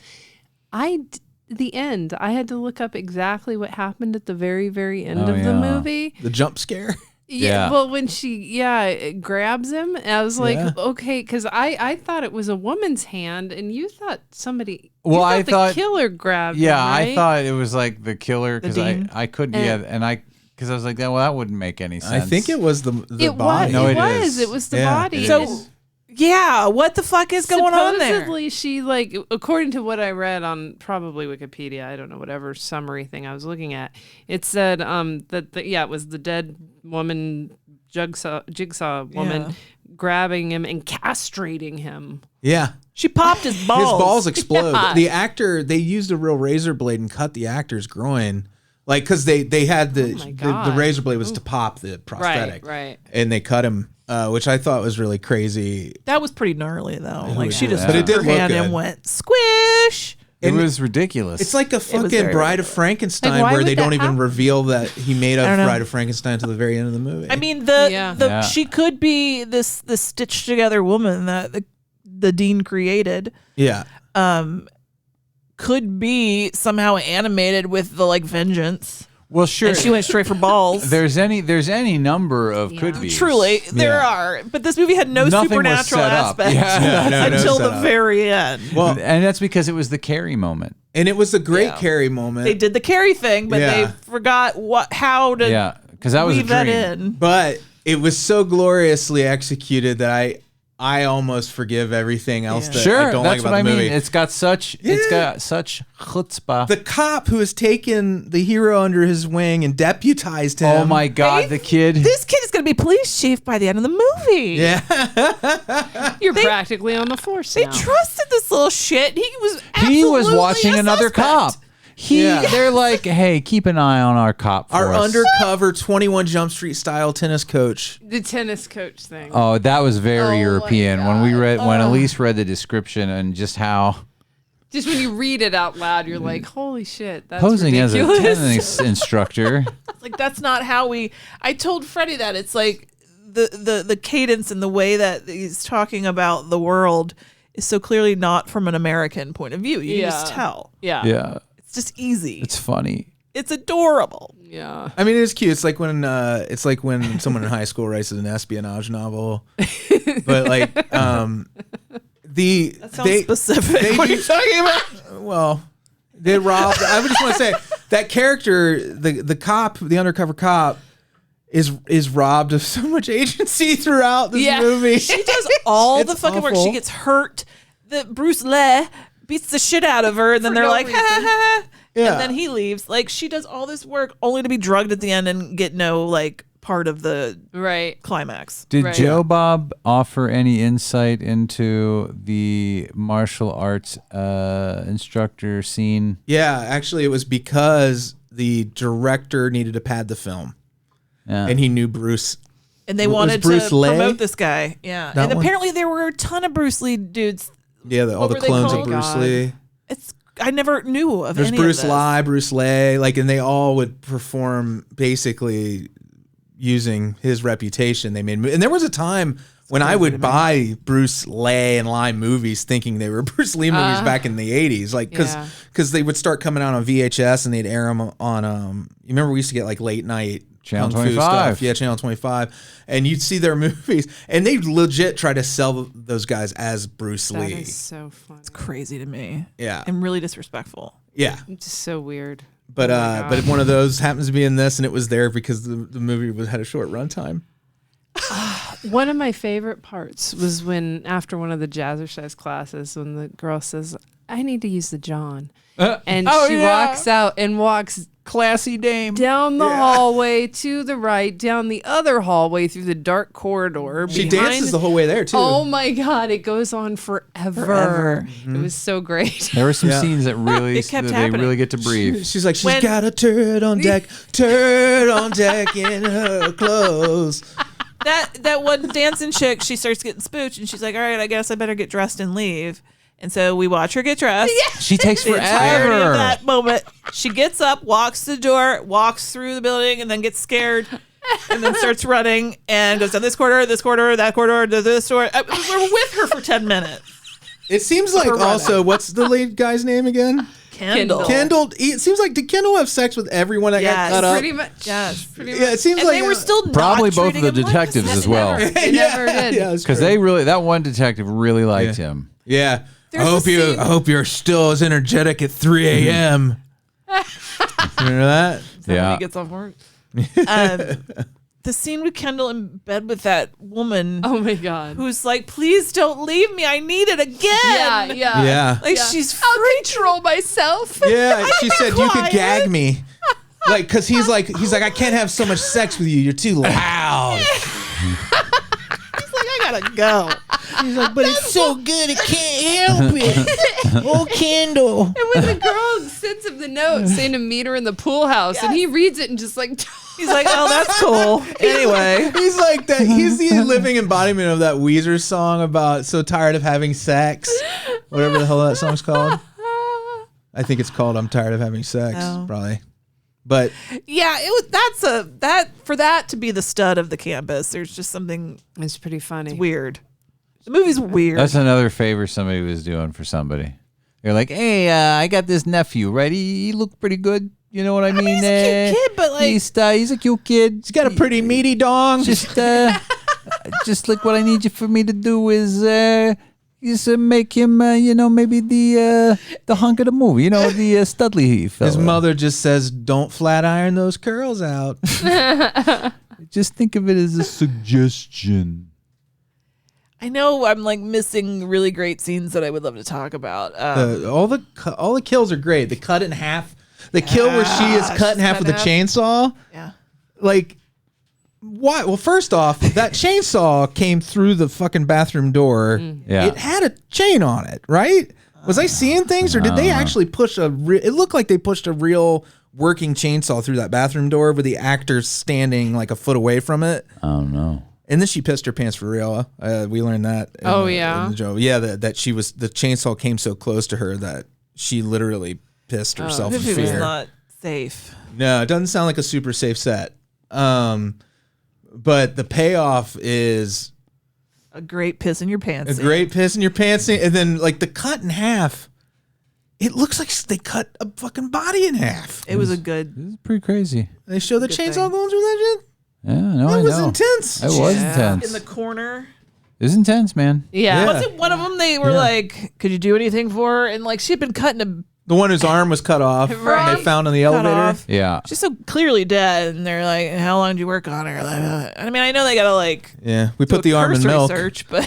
the end, I had to look up exactly what happened at the very, very end Oh, of the yeah. movie. The jump scare. Yeah. Well, when she, it grabs him, and I was like, Yeah. okay, because I thought it was a woman's hand, and you thought somebody. Well, you I the thought- killer grabbed. Yeah, him, right? I thought it was like the killer because dean? I couldn't. And- Because I was like, well, that wouldn't make any sense. I think it was the It body. was. No, it it was. is. It was the Yeah, body. it So, is. yeah, what the fuck is going on there? Supposedly, she according to what I read on probably Wikipedia, I don't know, whatever summary thing I was looking at, it said that it was the dead woman, jigsaw woman, Yeah. grabbing him and castrating him. Yeah. She popped his balls. His balls explode. Yeah. The actor, they used a real razor blade and cut the actor's groin Like, because they had the God. razor blade was to pop the prosthetic. Right. And they cut him, which I thought was really crazy. That was pretty gnarly though. Like she just But took it did her look hand good. and went squish. It And was ridiculous. It's like a very fucking Bride of ridiculous. Frankenstein And why where they would don't that even happen? reveal that he made I a don't know. Bride of Frankenstein until the very end of the movie. I mean, Yeah. she could be this stitched together woman that the Dean created. yeah. Could be somehow animated with the like vengeance. well, sure. And she went straight for balls. There's any number of Yeah. could be. Truly, there are. But this movie had no Nothing was supernatural set up. aspect Yeah. No until the setup. very end. Well, And that's because it was the Carrie moment. and it was a great Yeah. Carrie moment. They did the Carrie thing, but Yeah. they forgot how to Yeah, because that was a weave that dream. in. But it was so gloriously executed that I almost forgive everything else that I Sure, don't that's like what about I the movie. mean. It's got such chutzpah. The cop who has taken the hero under his wing and deputized him. Oh my God, the kid. This kid is going to be police chief by the end of the movie. Yeah. You're practically on the force They now. trusted this little shit. He was He was absolutely watching a another suspect. cop. They're like, hey, keep an eye on our cop Our force. undercover 21 Jump Street style tennis coach. The tennis coach thing. Oh, that was very Oh my European. When Alise read the description and just how Just when you read it out loud, you're like, holy shit, that's posing ridiculous. as a tennis instructor. Like that's not how we. I told Freddie that it's like the cadence and the way that he's talking about the world is so clearly not from an American point of view. You can just tell. Yeah. Yeah, It's just easy. it's funny. It's adorable. Yeah. I mean, it's cute. It's like when someone in high school writes an espionage novel, but like That sounds specific. What are you talking about? Well, they robbed. I just want to say that character, the cop, the undercover cop, is robbed of so much agency throughout this movie. She does all It's the fucking work. awful. She gets hurt. Bruce Lee beats the shit out of her, and then they're no like, ha, ha, ha, ha. Yeah. And then he leaves. Like she does all this work only to be drugged at the end and get no like part of the Right. climax. Did Right. Joe Bob offer any insight into the martial arts instructor scene? Yeah, actually, it was because the director needed to pad the film, Yeah. and he knew Bruce. And they Was wanted Bruce to Lee? promote this guy. Yeah. That And one? apparently there were a ton of Bruce Lee dudes. Yeah, all What the were they clones of called? Bruce God. Lee. I never knew of There's any Bruce of this. Lee, Bruce Lee, like, and they all would perform basically using his reputation. They made, and there was a time when I would buy Bruce Lee and Lie movies, thinking they were Bruce Lee movies back in the '80s, like because they would start coming out on VHS and they'd air them on. You remember we used to get like late night Channel Kung Fu 25. stuff. Yeah, Channel 25, and you'd see their movies, and they legit try to sell those guys as Bruce That Lee. is so funny. It's crazy to me. Yeah, And really disrespectful. yeah. It's just so weird. But Oh my but God. one of those happens to be in this, and it was there because the movie had a short runtime. One of my favorite parts was when, after one of the jazzercise classes, when the girl says, I need to use the John. And she walks out and walks Classy dame. down the hallway to the right, down the other hallway through the dark corridor. She behind- dances the whole way there too. Oh my God, it goes on forever. It was so great. There were some Yeah. scenes that really It kept they happening. really get to breathe. She's like, she's When- got a turd on deck in her clothes. That one dancing chick, she starts getting spooched and she's like, all right, I guess I better get dressed and leave. And so we watch her get dressed. She takes The entirety forever. of that moment, she gets up, walks to the door, walks through the building, and then gets scared, and then starts running and goes down this corridor, that corridor, to this door. We're with her for 10 minutes. It seems like Her also, what's the lead guy's name again? Kendall. Kendall. It seems like, did Kendall have sex with everyone that Yes. got cut up? Pretty much. Yes. Pretty Yeah, it much. seems And like they were still Probably not both of treating the him like detectives this. as well. Never. They never did. Yeah, Because they really, that one detective really liked him. Yeah. There's a scene- I hope you're still as energetic at 3 a.m. Remember that? When Yeah. he gets off work. The scene with Kendall in bed with that woman Oh my God. who's like, please don't leave me. I need it again. Yeah. Yeah. Like she's I'll control myself. Yeah, she said you could quiet. gag me, like, cause he's like I can't have so much sex with you. You're too loud. She's like, I gotta go. He's like, but it's so good, I can't help it. Oh, Kendall. And when the girl sends him the note saying to meet her in the pool house, and he reads it and just like He's like, oh, that's cool. Anyway. He's like that. He's the living embodiment of that Weezer song about so tired of having sex. Whatever the hell that song's called. I think it's called I'm Tired of Having Sex, probably. But yeah, for that to be the stud of the campus, there's just something. It's pretty funny. It's weird. The movie's weird. That's another favor somebody was doing for somebody. They're like, hey, I got this nephew, right? He looked pretty good. You know what I mean? He's a cute kid, but like he's a cute kid. He's got a pretty meaty dong. Just like what I need you for me to do is make him, maybe the hunk of the movie. The Studley fella. His mother just says, "Don't flat iron those curls out." Just think of it as a suggestion. I know I'm like missing really great scenes that I would love to talk about. All the kills are great. The cut in half. The kill where she is cut in half with a chainsaw. Yeah. Like, why? Well, first off, that chainsaw came through the fucking bathroom door. Yeah. It had a chain on it, right? Was I seeing things, or did they actually push it looked like they pushed a real working chainsaw through that bathroom door with the actor standing like a foot away from it. I don't know. And then she pissed her pants for real. We learned that. In the joke. Yeah, that she was, the chainsaw came so close to her that she literally pissed herself in It was fear. not safe. No, it doesn't sound like a super safe set. But the payoff is A great piss in your pants. a scene. great piss in your pants scene. And then like the cut in half, it looks like they cut a fucking body in half. It was a good. This is pretty crazy. They show the Good chainsaw thing. going through that shit. Yeah, no, I It was know. intense. It was intense. In the corner. It was intense, man. Yeah. Yeah. Wasn't one of them? They were like, "Could you do anything for her?" And like she had been cutting a The one whose arm was cut off, Right. and they found on the cut elevator. off. Yeah. She's so clearly dead, and they're like, "How long did you work on her?" Like, I mean, I know they gotta like Yeah, we do put the a arm in cursory milk. search, but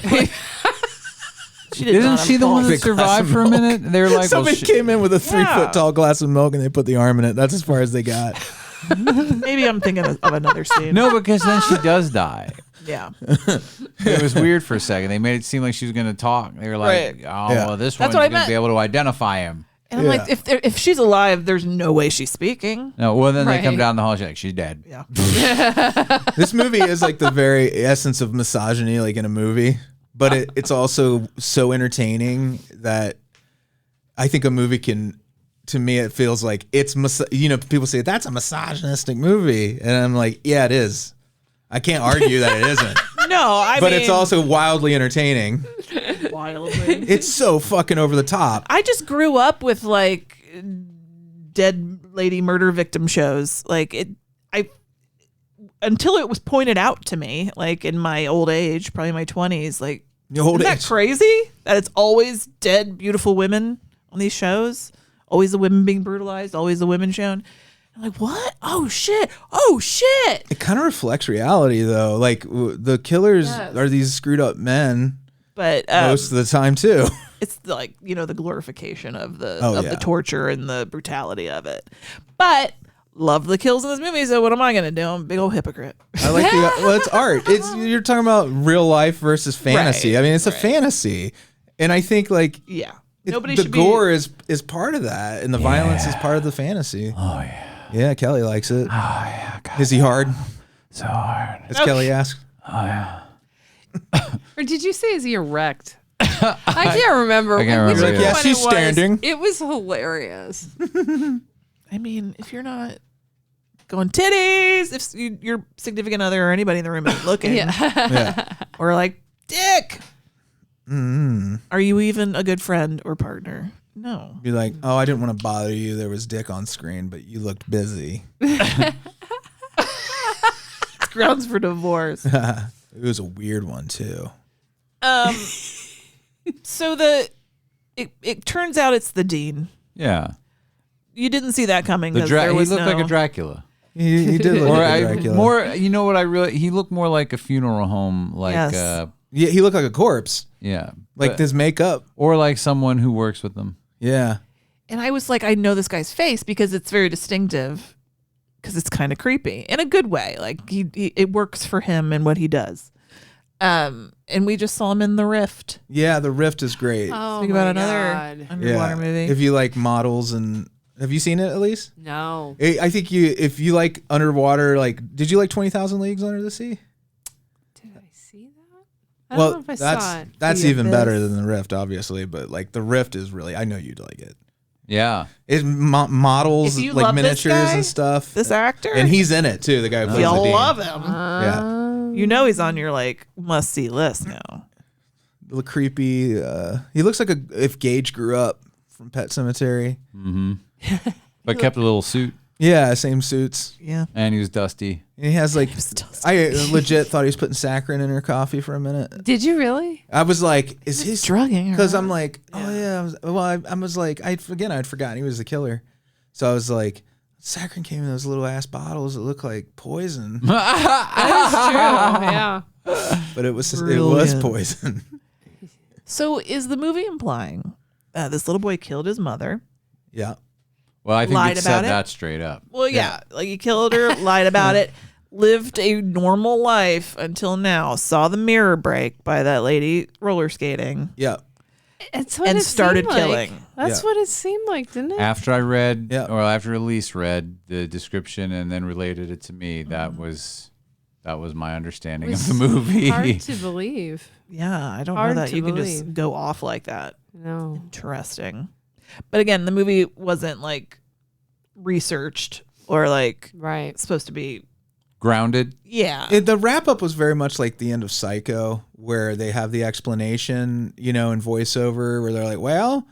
she did Isn't not she the have one that Big glass survived of for a milk. minute? They were like, Somebody well, came in with a 3 Yeah. foot tall glass of milk, and they put the arm in it. That's as far as they got. Maybe I'm thinking of another scene. no, because then she does die. Yeah. It was weird for a second. They made it seem like she was going to talk. They were like, Right. oh, Yeah. well, this That's one's what I going to meant. be able to identify him. And I'm like, if she's alive, there's no way she's speaking. No, well, then they come Right. down the hall. She's like, she's dead. Yeah. This movie is like the very essence of misogyny, like in a movie, but it's also so entertaining that I think a movie can. To me, it feels like it's people say that's a misogynistic movie, and I'm like, yeah, it is. I can't argue that it isn't, No, but it's also wildly entertaining. wildly. It's so fucking over the top. I just grew up with like dead lady murder victim shows. Like until it was pointed out to me, like in my old age, probably my 20s. Like, Old isn't that age. crazy that it's always dead, beautiful women on these shows? Always the women being brutalized, always the women shown. I'm like, what? Oh shit! Oh shit! It kind of reflects reality, though. Like the killers are these screwed up men But most of the time too. it's like the glorification of the Oh, of yeah. the torture and the brutality of it. But love the kills in this movie. So what am I gonna do? I'm a big old hypocrite. I like it's art. You're talking about real life versus fantasy. Right, I mean, it's a fantasy, and I think like Yeah. Nobody the should gore is part of that, and the violence is part of the fantasy. Oh, yeah. Yeah, Kelley likes it. Oh, yeah. God, Is he hard? so hard. As Kelley asked. Oh, yeah. Or did you say is he erect? I can't remember. I can't remember Whichever either. Yes, one he's it was, standing. It was hilarious. I mean, if you're not going titties, if your significant other or anybody in the room is looking, Yeah. or like dick, are you even a good friend or partner? No. Be like, oh, I didn't want to bother you. There was dick on screen, but you looked busy. It's grounds for divorce. It was a weird one too. So it turns out it's the dean. Yeah. You didn't see that coming. He 'cause there was looked like no- a Dracula. He did look Or like a Dracula. more, you know what I really, he looked more like a funeral home, like, Yes. Yeah, he looked like a corpse. yeah. Like But- his makeup. Or like someone who works with them. Yeah. And I was like, I know this guy's face because it's very distinctive, because it's kind of creepy in a good way. Like he it works for him and what he does. And we just saw him in The Rift. Yeah, The Rift is great. Oh, Think about my another God. underwater movie. If you like models and Have you seen it, Alise? No. I think if you like underwater, like, did you like 20,000 Leagues Under the Sea? Did I see that? I don't know if I that's saw it. that's The even Abyss. better than the Rift, obviously. But like the Rift is really, I know you'd like it. Yeah. It models If you like love this miniatures guy, and stuff. This actor, And he's in it too. The guy who plays the you'll Dean. love him. Yeah. You know he's on your like must see list now. The creepy. He looks like if Gage grew up from Pet Cemetery. Mm-hmm. But kept a little suit, Yeah, same suits. Yeah. and he was dusty. And he has like. was dusty. I legit thought he was putting saccharin in her coffee for a minute. Did you really? I was like, is his drugging her. Because I'm like, oh yeah. I was like, I'd forgotten he was the killer. So I was like, saccharin came in those little ass bottles that look like poison, That's true. Yeah. but it was Brilliant. poison. So is the movie implying this little boy killed his mother? Yeah. Well, I think Lied it about said it? that straight up. Well, yeah, like he killed her, lied about it, lived a normal life until now. Saw the mirror break by that lady roller skating. Yeah. It's what And it started seemed like. killing. That's Yeah. what it seemed like, didn't it? After I read, Yeah. or after Elise read the description and then related it to me, that was my understanding of the movie. Hard to believe. Yeah, I don't Hard know that to you can just believe. go off like that. No. Interesting. But again, the movie wasn't like researched or like Right. supposed to be. Grounded. Yeah. The wrap up was very much like the end of Psycho, where they have the explanation, in voiceover, where they're like, well,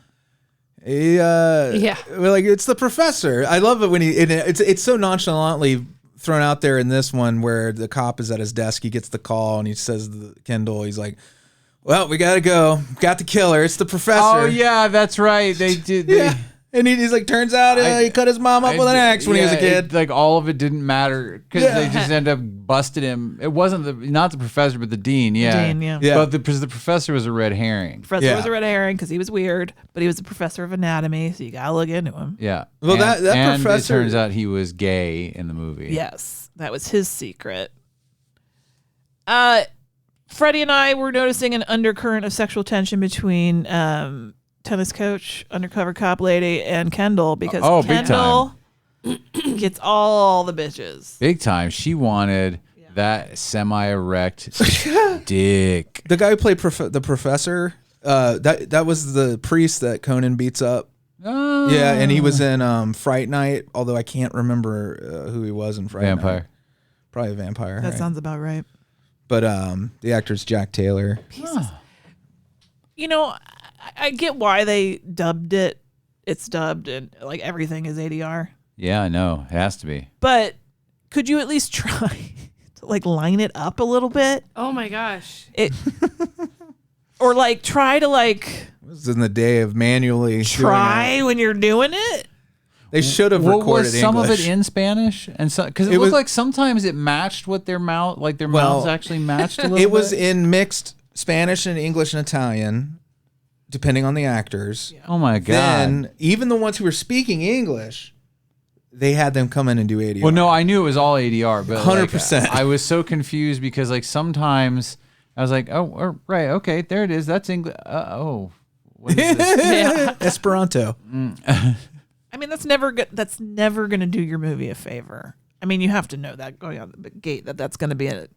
Yeah. we're like, it's the professor. I love it when it's so nonchalantly thrown out there in this one, where the cop is at his desk, he gets the call and he says to Kendall, he's like, well, we gotta go, got the killer, it's the professor. Oh yeah, that's right. They did. Yeah. And he's like, turns out he cut his mom up with an axe when he was a kid. Like all of it didn't matter because they just end up busted him. It wasn't not the professor, but the dean. Yeah, dean, yeah. Yeah. But because the professor was a red herring. Professor Yeah. was a red herring because he was weird, but he was a professor of anatomy, so you gotta look into him. Yeah. Well, and, that and professor- it turns out he was gay in the movie. Yes, that was his secret. Freddie and I were noticing an undercurrent of sexual tension between tennis coach, undercover cop lady, and Kendall because big Kendall gets all the bitches. Big time. She wanted that semi-erect dick. The guy who played the professor, that was the priest that Conan beats up. Oh. Yeah, and he was in Fright Night, although I can't remember who he was in Fright Night. Vampire. Probably a vampire. That right? sounds about right. But the actor's Jack Taylor. I get why they dubbed it. It's dubbed and like everything is ADR. Yeah, I know. It has to be. But could you at least try to like line it up a little bit? Oh my gosh. It or like try to like This is in the day of manually doing try it. when you're doing it. They should have What recorded was some English. of it in Spanish and so because it, It looked was- like sometimes it matched what their mouth mouths actually matched a little It was bit. in mixed Spanish and English and Italian, depending on the actors. Oh my god. Then even the ones who were speaking English, they had them come in and do ADR. Well, no, I knew it was all ADR, but 100%. I was so confused because like sometimes I was like, oh, right, okay, there it is. That's English. What is this? Esperanto. I mean, that's never good. That's never going to do your movie a favor. I mean, you have to know that going out the gate that that's going to be it.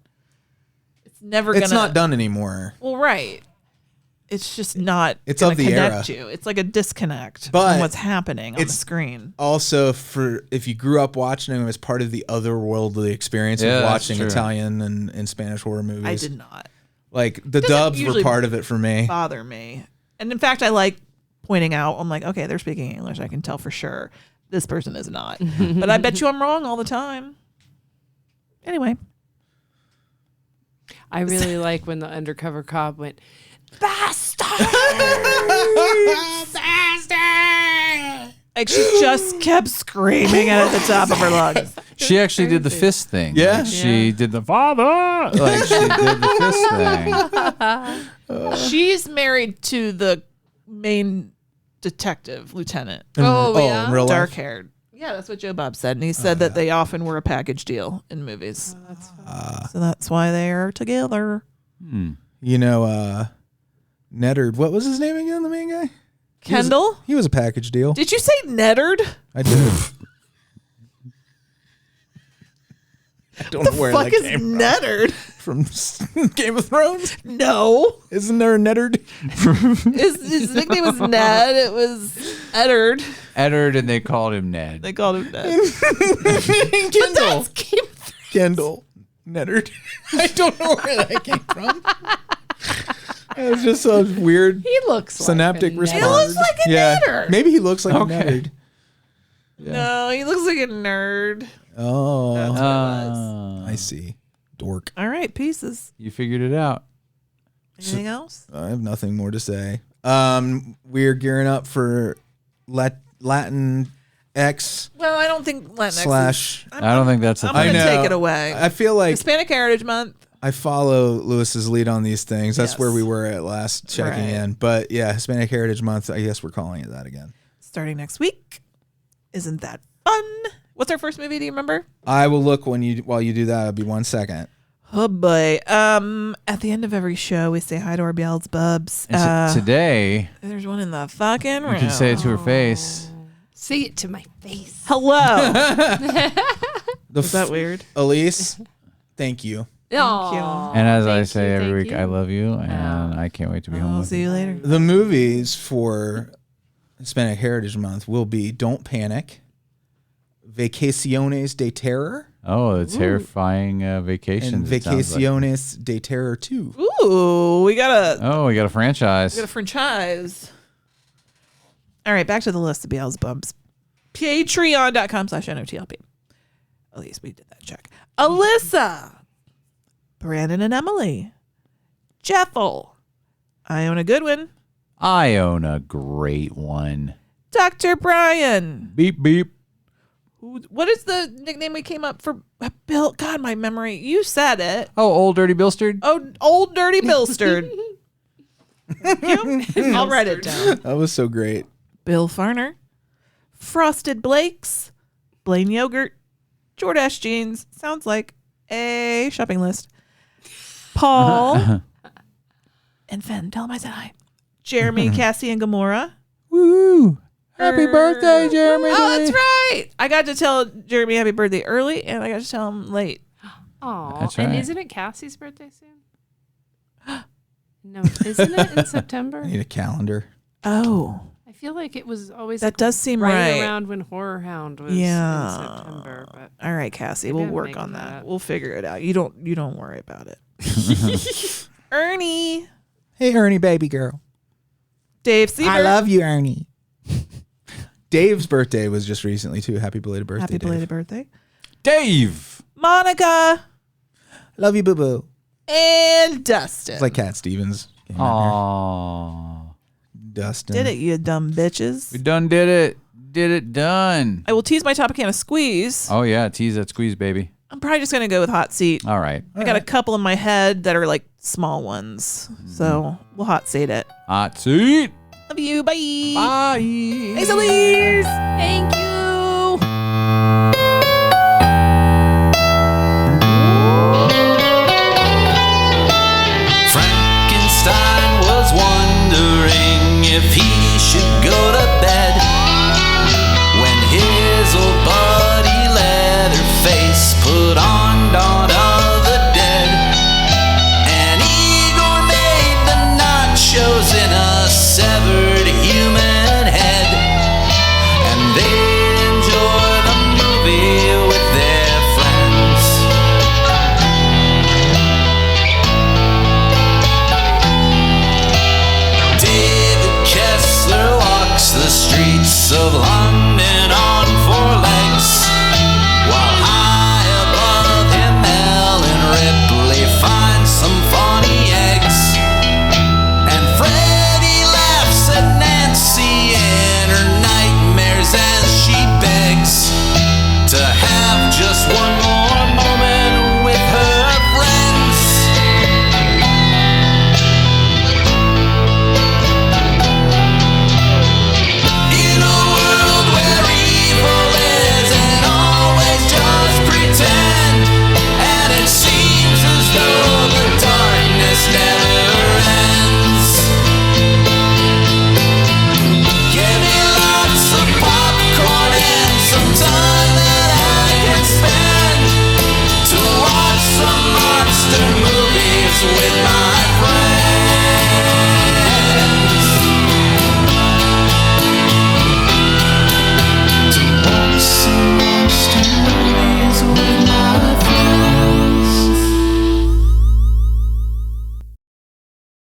It's never going to. It's not done anymore. Well, right. It's just not. It's gonna of the connect era. you. It's like a disconnect But from what's happening on the it's- screen. Also, for if you grew up watching them as part of the otherworldly experience Yeah, of that's watching true. Italian and Spanish horror movies. I did not Like the Doesn't dubs were usually part of it for me. bother me, and in fact, I like pointing out. I'm like, okay, they're speaking English. I can tell for sure. This person is not, but I bet you I'm wrong all the time. Anyway. I really like when the undercover cop went, Bastard! Like she just kept screaming it at the top of her lungs. She actually did the fist thing. Yeah? Like, she did the father. Like she did the fist thing. She's married to the main detective, lieutenant, oh, yeah. in real life? dark haired. Yeah, that's what Joe Bob said, and he said that they often were a package deal in movies. So that's why they are together. You know, Neddard. What was his name again? The main guy. Kendall? He was a package deal. Did you say Neddard? I did. I don't know where Fuck that is came Neddard? from. Game of Thrones? No. Isn't there a Neddard? His nickname was Ned. It was Eddard. Eddard, and they called him Ned. They called him Ned. Kendall. Kendall. Neddard. I don't know where that came from. It was just a weird He looks synaptic like a response. He looks like a Neddard. Maybe he looks like Okay. a Neddard. No, he looks like a nerd. Oh, That's what it was. I see. Dork. All right, pieces. You figured it out. Anything else? I have nothing more to say. We're gearing up for Latin X Well, I don't think Latinx slash. I don't think that's a I'm thing. going to I know. take it away. I feel like Hispanic Heritage Month. I follow Lewis's lead on these things. That's Yes. where we were at last checking Right. in. But yeah, Hispanic Heritage Month. I guess we're calling it that again. Starting next week. Isn't that fun? What's our first movie? Do you remember? I will look while you do that. It'll be 1 second. Oh boy. At the end of every show, we say hi to our Beelzebubs. And today, There's one in the fucking room. you can say it to her face. Say it to my face. Hello. The Is that weird? Alise, thank you. Aw, And as I thank say you, every thank week, you. I love you, and I can't wait to be home I'll with see you later. The movies for Hispanic Heritage Month will be Don't Panic, Vacaciones de Terror, Oh, the terrifying and vacations. it sounds like. Vacaciones de Terror 2. Ooh, we got Oh, we got a franchise. a franchise. All right, back to the list of Beelzebubs. Patreon.com/NOTLP. At least we did that check. Alyssa, Branan and Emily, Jeffel, Iona Goodwin, Iona, great one. Dr. Brian. Beep beep. What is the nickname we came up for? Bill. God, my memory. You said it. Oh, old dirty Billsterd. Oh, old dirty Billsterd. I'll write it down. That was so great. Bill Farner, Frosted Blakes, Blayne Yogurt, Jordache Jeans. Sounds like a shopping list. Paul and Fenn. Tell him I said hi. Jeremy, Cassie, and Gamora. Woo! Happy birthday, Jeremy. Oh, that's right. I got to tell Jeremy happy birthday early, and I got to tell him late. Aw, That's and right. isn't it Cassie's birthday soon? No, isn't it in September? I need a calendar. Oh, I feel like it was always that does seem right right. around when Horror Hound was Yeah. in September. But All right, Cassie, Maybe we'll I'm work making on that that. up. We'll figure it out. You don't worry about it. Ernie, Hey, Ernie, baby girl. Dave Siebert. you, Ernie. Dave's birthday was just recently, too. Happy belated birthday, Happy Dave. belated birthday. Dave. Monica Love you, boo-boo. and Dustin. It's like Cat Stevens. came in Aww. here. Dustin. Did it, you dumb bitches. We done did it. Did it done. I will tease my Topicana squeeze. Oh, yeah. Tease that squeeze, baby. I'm probably just going to go with hot seat. All right. I got a couple in my head that are like small ones. So we'll hot seat it. Hot seat. Love you. Bye. Bye. Thanks, Alise. Thank you. Frankenstein was wondering if he should go to bed when his old buddy Leatherface put on Dawn of the Dead. And Igor made the nachos in a severed human head, and they with my